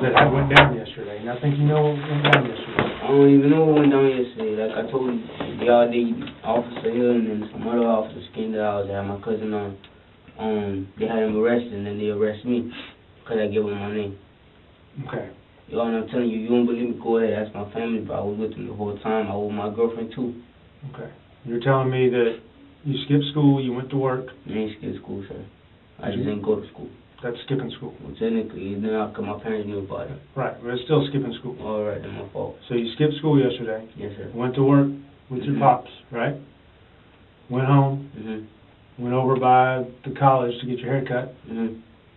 That went down yesterday. And I think you know what went down yesterday. I don't even know what went down yesterday. Like I told you, the other day, Officer Hill and then some other officers came to the house. They had my cousin on. They had him arrested, and then they arrested me because I gave them my name. Okay. Yo, and I'm telling you, you don't believe me, go ahead, ask my family, but I was with them the whole time. I was with my girlfriend, too. Okay. You're telling me that you skipped school, you went to work. I ain't skipped school, sir. I just didn't go to school. That's skipping school. Well, technically, then because my parents knew about it. Right, but it's still skipping school. All right, then my fault. So you skipped school yesterday, Yes, sir. went to work with your pops, right? Went home, went over by the college to get your hair cut,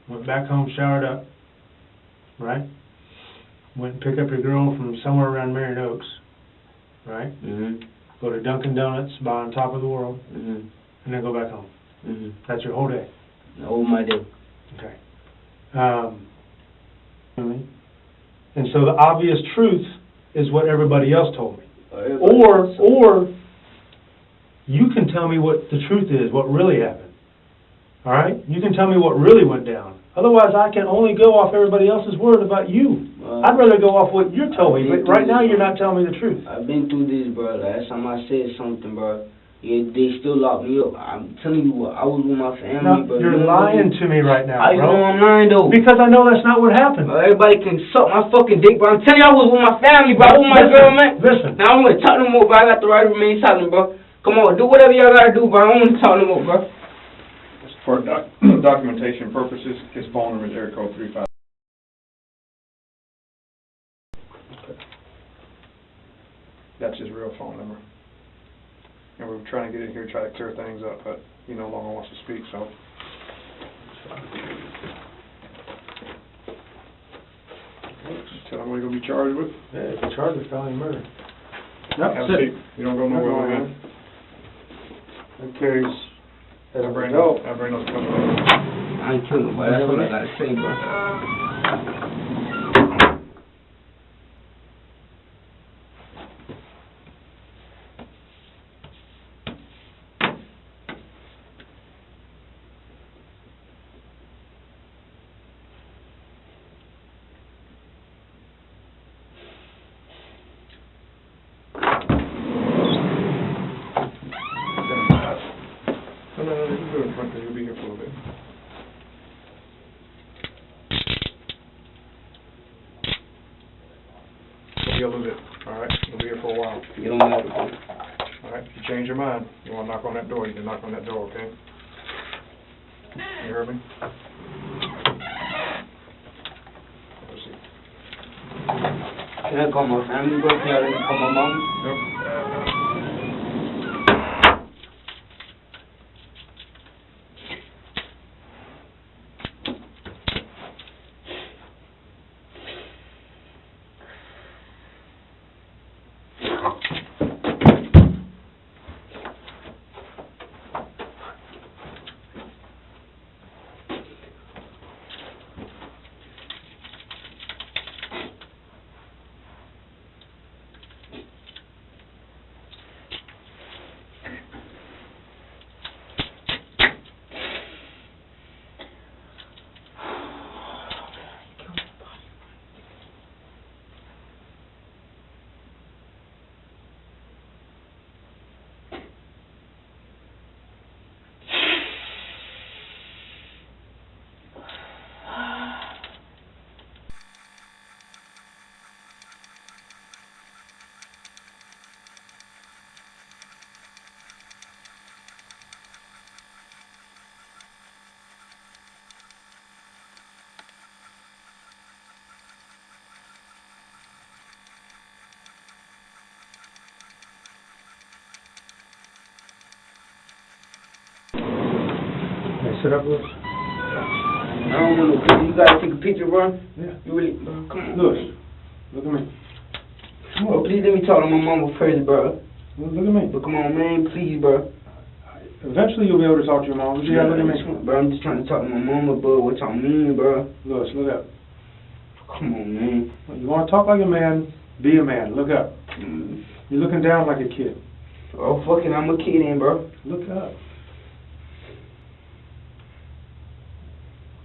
went back home, showered up, right? Went and picked up your girl from somewhere around Marion Oaks, right? Go to Dunkin' Donuts, buy on top of the world, and then go back home. That's your whole day. All my day. Okay. And so the obvious truth is what everybody else told me. Or you can tell me what the truth is, what really happened. All right? You can tell me what really went down. Otherwise, I can only go off everybody else's word about you. I'd rather go off what you're telling me, but right now you're not telling me the truth. I've been through this, bro. Last time I said something, bro, they still locked me up. I'm telling you what, I was with my family, bro. You're lying to me right now, bro. I know I'm lying, though. Because I know that's not what happened. Everybody can suck my fucking dick, bro. I'm telling you, I was with my family, bro. I was with my girl, man. Listen. Now I want to talk no more, bro. I got the right to remain silent, bro. Come on, do whatever y'all gotta do, bro. I don't want to talk no more, bro. For documentation purposes, his phone number is area code 35. That's his real phone number. And we're trying to get in here, try to clear things up, but he no longer wants to speak, so. Tell him what he's going to be charged with. Yeah, you're charged with felony murder. Have a seat. You don't go nowhere, man. That carries as I an bring adult. those coming. I ain't killing nobody. That's what I gotta say, bro. No, you can go in front there. You'll be here for a little bit. You'll be a little bit. All right. You'll be here for a while. You don't matter. All right. If you change your mind, you want to knock on that door, you can knock on that door, okay? You heard me? Let's see. Can I call my family, bro? Can I call my mom? Nope. Sit up, Lewis. I don't want no picture. You gotta take a picture, bro. Yeah. You really, bro, come on. Lewis, look at me. Bro, please let me talk to my mama first, bro. Look at me. But come on, man, please, bro. Eventually you'll be able to talk to your mom. Yeah, look at me. Bro, I'm just trying to talk to my mama, bro. What y'all mean, bro? Lewis, look up. Come on, man. You want to talk like a man, be a man. Look up. Mm. You're looking down like a kid. Oh, fuck it, I'm a kid, then, bro. Look up.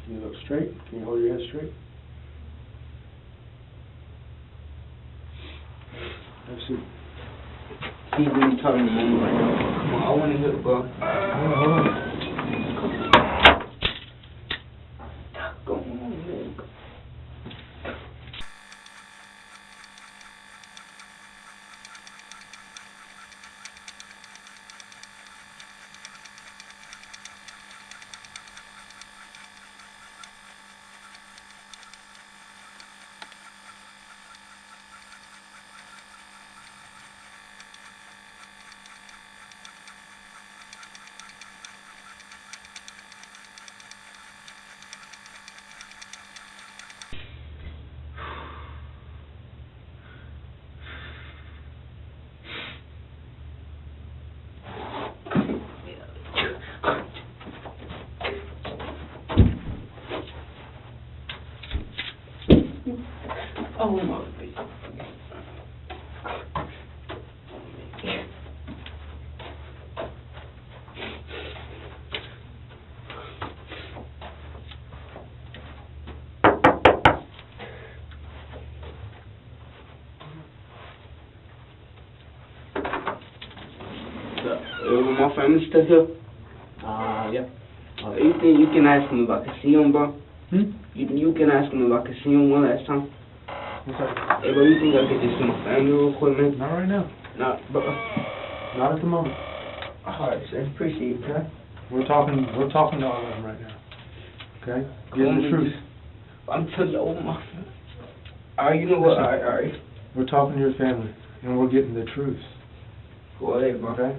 Can you look straight? Can you hold your head straight? Let's see. Please let me talk to my mama right now. Come on, I want to hear it, bro. Hold on. Come on, man. Oh, my face. My family still here? Yeah. You think you can ask him if I can see him, bro? Hmm? You can ask him if I can see him one last time? What's that? Hey, bro, you think I could just see my family real quick, man? Not right now. Nah, bro. Not at the moment. Alright, sir. Appreciate it, Okay? We're talking to all of them right now. Okay? Give them the truth. I'm telling you, oh my. Alright, you know what? Alright. We're talking to your family, and we're getting the truth. Go ahead, bro. Okay?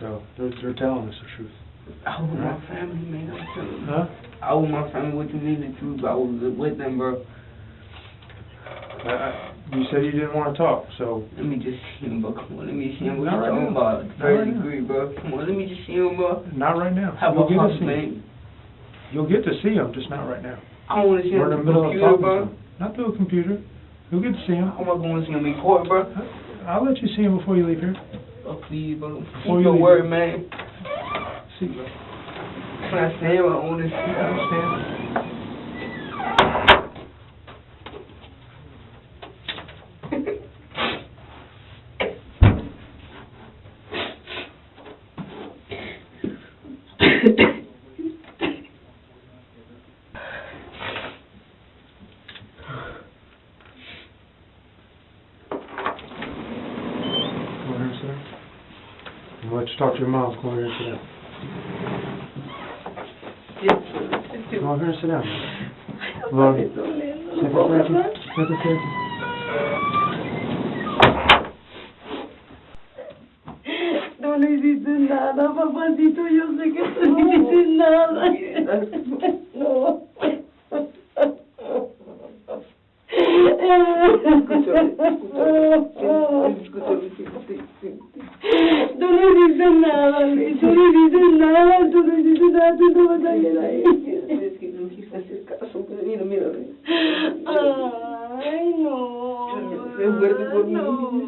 So they're telling us the truth. I was with my family, man. I'm telling you. Huh? I was with my family. What you mean the truth? I was with them, bro. You said you didn't want to talk, so Let me just see him, bro. Come on, let me see him. What Not you right talking now. about? Not Third right now. degree, bro. Come on, let me just see him, bro. not right now. How You'll about get to Papa, see him. man? You'll get to see him, just not right now. I want to see him We're in on the the middle of computer, talking bro. to him. Not through a computer. You'll get to see him. I want to see him in court, bro. I'll let you see him before you leave here. Oh, please, bro. Before Keep you your leave word, here. man. See, When I see him, I want to see I him. understand. Come on here, sir. I'm gonna let you talk to your mom. Come on here and sit down. Come on here and sit down. Come on. Siéntate. No le hiciste nada, papacito, yo sé que tú no hiciste nada. No. Tú no hiciste nada, Luis, tú no hiciste nada, tú no hiciste nada, tú no vas a ir ahí. Es que no quise hacer caso, pero mira, Luis. Ay, no. Sé fuerte por mí,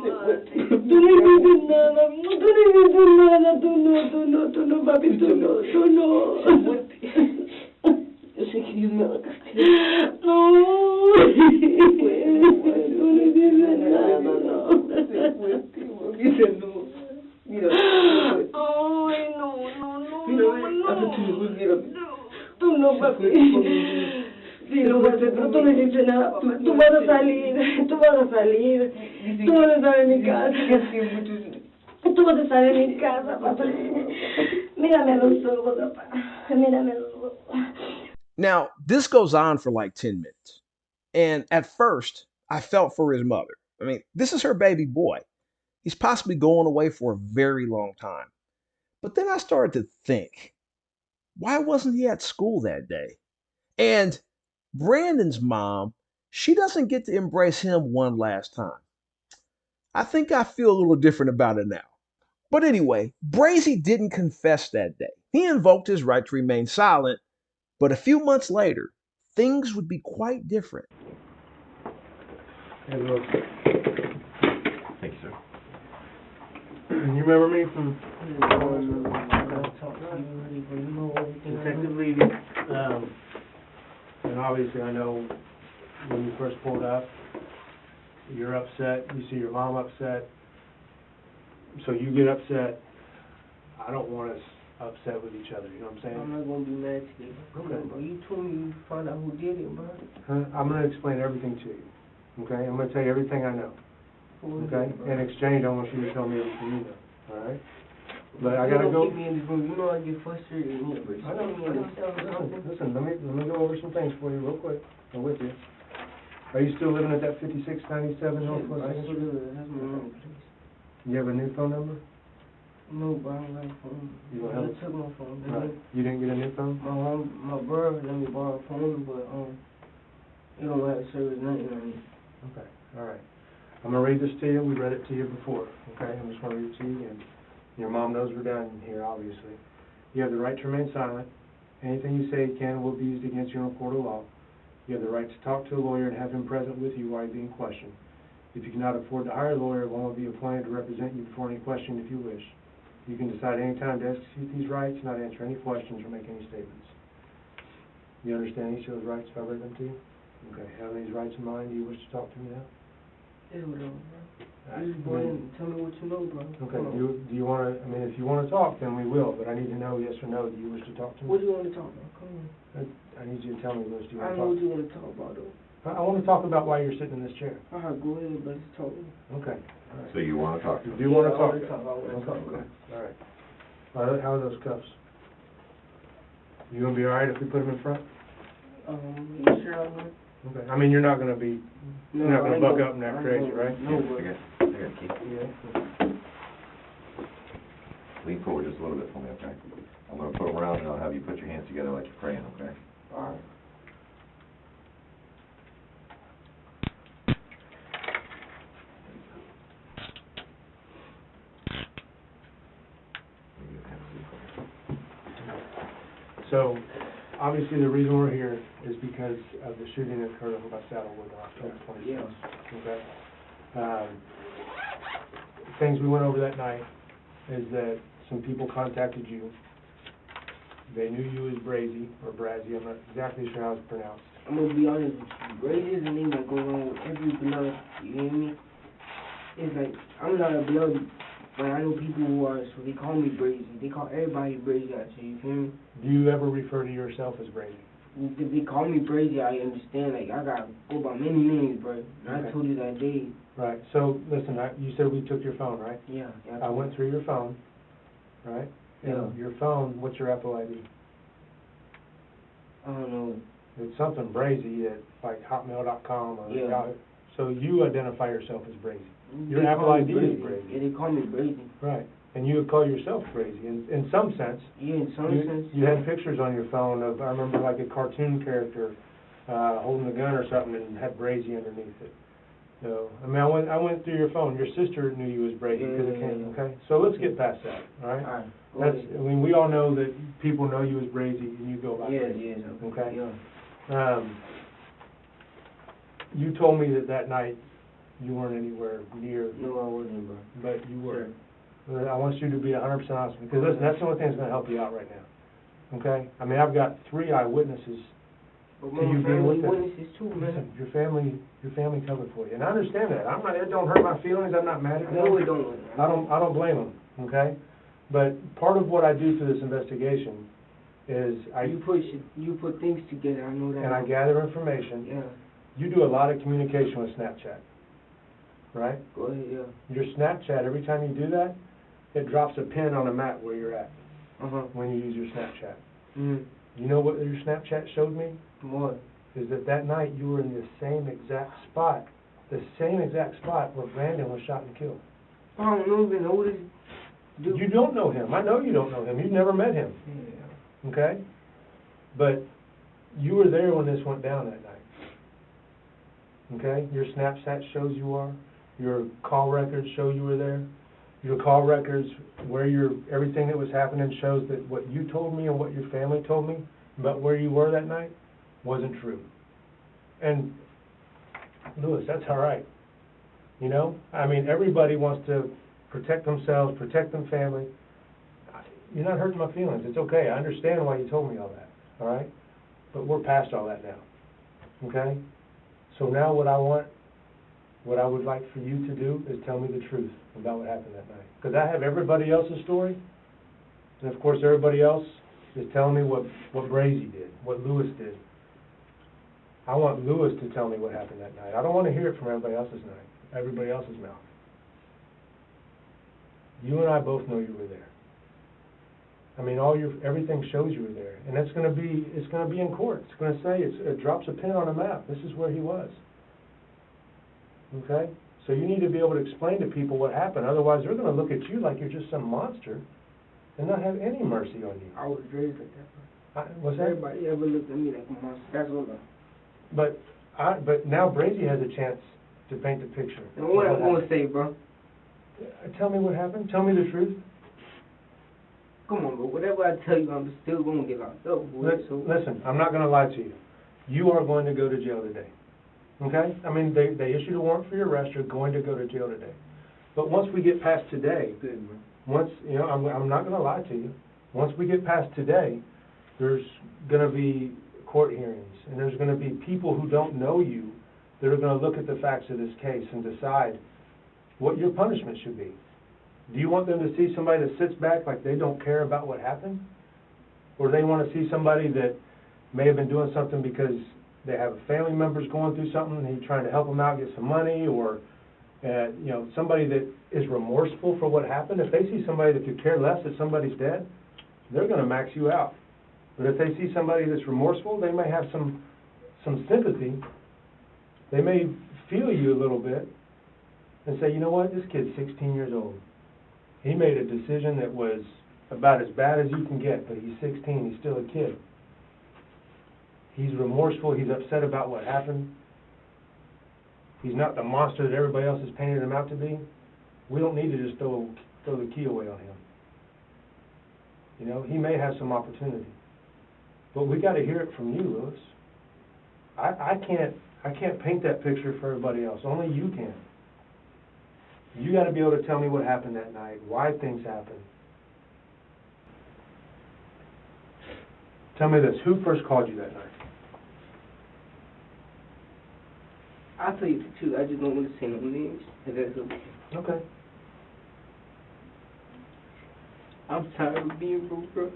sé fuerte. Tú no hiciste nada, tú no, papi, tú no. Sé fuerte. Yo sé que Dios me va a castigar. No, tú no hiciste nada, no. Sé fuerte, porque no. Mira, Ay, no. mírame. Tú no, papi. Sí, lo voy a hacer, pero tú no hiciste nada, papá. Tú vas a salir. Tú vas a estar en mi casa. Tú vas a estar en mi casa, papá. Mírame a los ojos, papá. Mírame a los ojos. Now, this goes on for like 10 minutes. And at first, I felt for his mother. I mean, this is her baby boy. He's possibly going away for a very long time. But then I started to think, why wasn't he at school that day? And Brandon's mom, she doesn't get to embrace him one last time. I think I feel a little different about it now. But anyway, Brazy didn't confess that day. He invoked his right to remain silent, but a few months later, things would be quite different. Hey, look. Thank you, sir. You remember me from Detective Levy? And obviously I know when you first pulled up, you're upset, you see your mom upset, so you get upset. I don't want us upset with each other, you know what I'm saying? I'm not gonna be mad today. Come on, bro. You told me you found out who did it, bro. I'm gonna explain everything to you, okay? I'm gonna tell you everything I know, okay? In exchange, I want you to tell me everything you know, all right? But I gotta go. Keep me in this room. You know I get frustrated in here, bro. I know. Listen, let me go over some things for you real quick. I'm with you. Are you still living at that 5697 Northwest Second Street? That's my own place. You have a new phone number? No, bro, I don't have a phone. You don't have I took my phone. Right. You didn't get a new phone? My brother let me borrow a phone, but it don't have service, nothing on it. Okay, all right. I'm gonna read this to you. We read it to you before, okay? I'm just gonna read it to you again. Your mom knows we're done here, obviously. You have the right to remain silent. Anything you say can and will be used against you in a court of law. You have the right to talk to a lawyer and have him present with you while you're being questioned. If you cannot afford to hire a lawyer, one will be appointed to represent you before any question if you wish. You can decide any time to execute these rights, not answer any questions or make any statements. You understand each of those rights if I read them to you? Okay, having these rights in mind, do you wish to talk to me now? Yeah, whatever, bro. Just go ahead and tell me what you know, bro. Okay, do you wanna, I mean, if you wanna talk, then we will, but I need to know yes or no, do you wish to talk to me? What do you want to talk about? Come on. I need you to tell me, Louis, do you I wanna know what talk? you want to talk about, though. I wanna talk about why you're sitting in this chair. Alright, go ahead, but just talk. Okay, So you want to talk to you him? do wanna I talk? wanna talk, I wanna talk. Okay, all right. How are those cuffs? You gonna be all right if we put them in front? You sure I will? Okay, I mean, you're not gonna be, you're not gonna buck up and act crazy, right? No, but I got a key. Yeah. Lean forward just a little bit for me, okay? I'm gonna put them around and I'll have you put your hands together like you're praying, okay? alright. So, obviously the reason we're here is because of the shooting that occurred over by Saddlewood on October 26th. Okay? Things we went over that night is that some people contacted you. They knew you as Brazy, or Brazy, I'm not exactly sure how it's pronounced. I'm gonna be honest with you. Brazy is a name that goes on with every blood, you hear me? It's like, I'm not a blood, but I know people who are, so they call me Brazy. They call everybody Brazy out here, you feel me? Do you ever refer to yourself as Brazy? If they call me Brazy, I understand, like, I got go by many names, bro. Okay. I told you that day. Right, so, listen, you said we took your phone, right? Yeah. I went through your phone, right? Yeah. And your phone, what's your Apple ID? I don't know. It's something Brazy at, like, hotmail.com or Yeah. Yahoo. So you identify yourself as Brazy. Your They Apple call me ID is Brazy. Yeah, they call me Brazy. Right, and you would call yourself Brazy, in some sense. Yeah, in some sense. You had pictures on your phone of, I remember like a cartoon character, holding a gun or something and had Brazy underneath it. So, I mean, I went through your phone, your sister knew you as Brazy because it came, okay? So let's get past that, all right? Alright. That's, I mean, we all know that people know you as Brazy and you go by Yeah, Brazy, yeah. okay? Yeah. You told me that night you weren't anywhere near, No, I wasn't, bro. but you were. I want you to be 100% honest with me, because listen, that's the only thing that's going to help you out right now, okay? I mean, I've got 3 eyewitnesses But to you being with them. witnesses too, man. Listen, your family covered for you, and I understand that. It don't hurt my feelings. I'm not mad at them. No, it don't. I don't blame them, okay? But part of what I do through this investigation is You put things together, I know that. and I gather information. Yeah. You do a lot of communication with Snapchat, right? Go ahead, yeah. Your Snapchat, every time you do that, it drops a pin on a map where you're at when you use your Snapchat. Mm. You know what your Snapchat showed me? What? Is that night you were in the same exact spot where Brandon was shot and killed. I don't even know this dude. You don't know him. I know you don't know him. You've never met him, Yeah. okay? But you were there when this went down that night, okay? Your Snapchat shows you are. Your call records show you were there. Your call records where everything that was happening shows that what you told me and what your family told me about where you were that night wasn't true. And, Lewis, that's all right. You know? I mean, everybody wants to protect themselves, protect their family. You're not hurting my feelings. It's okay. I understand why you told me all that, all right? But we're past all that now, okay? So now what I would like for you to do is tell me the truth about what happened that night. Because I have everybody else's story, and of course everybody else is telling me what Brazy did, what Lewis did. I want Lewis to tell me what happened that night. I don't want to hear it from everybody else's mouth. You and I both know you were there. I mean, everything shows you were there, and it's going to be in court. It's going to say it drops a pin on a map. This is where he was. Okay? So you need to be able to explain to people what happened. Otherwise, they're going to look at you like you're just some monster and not have any mercy on you. I was raised like that. What's that? Everybody ever looked at me like a monster. That's what But now Brazy has a chance to paint the picture. And what I'm going to say, bro? Tell me what happened. Tell me the truth. Come on, bro. Whatever I tell you, I'm still going to get locked up. Listen, I'm not going to lie to you. You are going to go to jail today. Okay? I mean, they issued a warrant for your arrest. You're going to go to jail today. But once we get past today, I'm not going to lie to you. Once we get past today, there's going to be court hearings, and there's going to be people who don't know you that are going to look at the facts of this case and decide what your punishment should be. Do you want them to see somebody that sits back like they don't care about what happened? Or do they want to see somebody that may have been doing something because they have family members going through something and he's trying to help them out, get some money, or somebody that is remorseful for what happened? If they see somebody that could care less that somebody's dead, they're going to max you out. But if they see somebody that's remorseful, they may have some sympathy. They may feel you a little bit and say, you know what, this kid's 16 years old. He made a decision that was about as bad as you can get, but he's 16, he's still a kid. He's remorseful, he's upset about what happened. He's not the monster that everybody else has painted him out to be. We don't need to just throw the key away on him. You know, he may have some opportunity. But we gotta hear it from you, Lewis. I can't paint that picture for everybody else. Only you can. You gotta be able to tell me what happened that night, why things happened. Tell me this, who first called you that night? I'll tell you the truth, I just don't want to say no names. And that's okay. Okay. I'm tired of being broke, bro.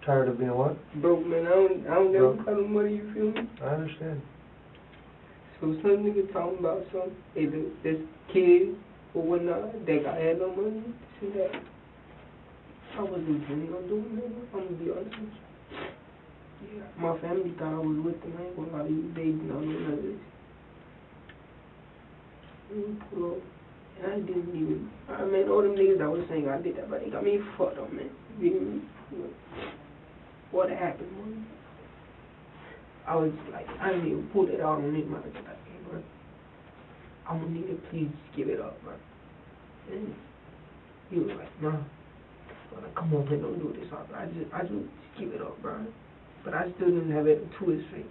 Tired of being what? Broke, man. I don't never Broke. got no money, you feel me? I understand. So some nigga talking about some, hey, this kid or whatnot, that guy had no money, this and that. I wasn't planning on doing that, I'm gonna be honest with you. Yeah, my family thought I was with them. I ain't gonna lie to you, they did not know none of this. Bro, and I didn't even, I mean, all them niggas that was saying I did that, but they got me fucked up, man. You feel me? What happened, man? I was like, I didn't even pull it out on him. I was like, hey, bro, I'm gonna need to please give it up, bro. And he was like, nah. I'm like, come on, man, don't do this, bro. I just give it up, bro. But I still didn't have it to his face.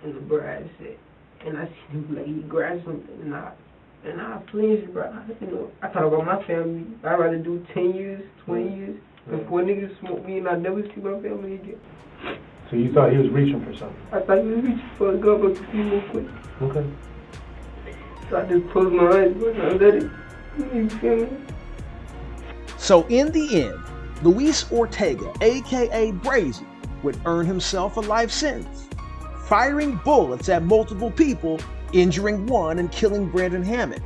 And the bro had said, and I seen him like he grabbed something, and I flinched, bro. You know, I thought about my family. I'd rather do 10 years, 20 years, before niggas smoke me, and I never see my family again. So you thought he was reaching for something? I thought he was reaching for a gun, but to see real quick. Okay. So I just closed my eyes, bro, and I let it. You feel me? So in the end, Luis Ortega, aka Brazy, would earn himself a life sentence, firing bullets at multiple people, injuring one and killing Brandon Hammond.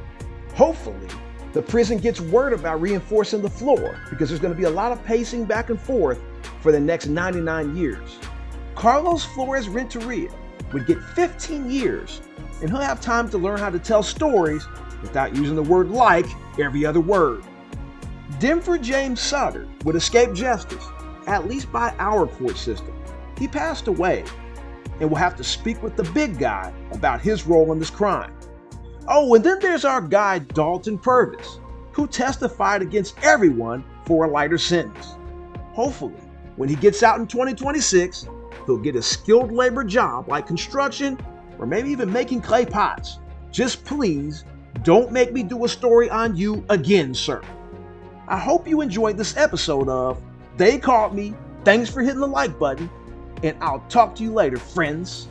Hopefully, the prison gets word about reinforcing the floor because there's going to be a lot of pacing back and forth for the next 99 years. Carlos Flores Renteria would get 15 years, and he'll have time to learn how to tell stories without using the word like every other word. Denver James Sutter would escape justice, at least by our court system. He passed away, and we'll have to speak with the big guy about his role in this crime. Oh, and then there's our guy Dalton Purvis, who testified against everyone for a lighter sentence. Hopefully, when he gets out in 2026, he'll get a skilled labor job like construction or maybe even making clay pots. Just please don't make me do a story on you again, sir. I hope you enjoyed this episode of They Caught Me. Thanks for hitting the like button, and I'll talk to you later, friends.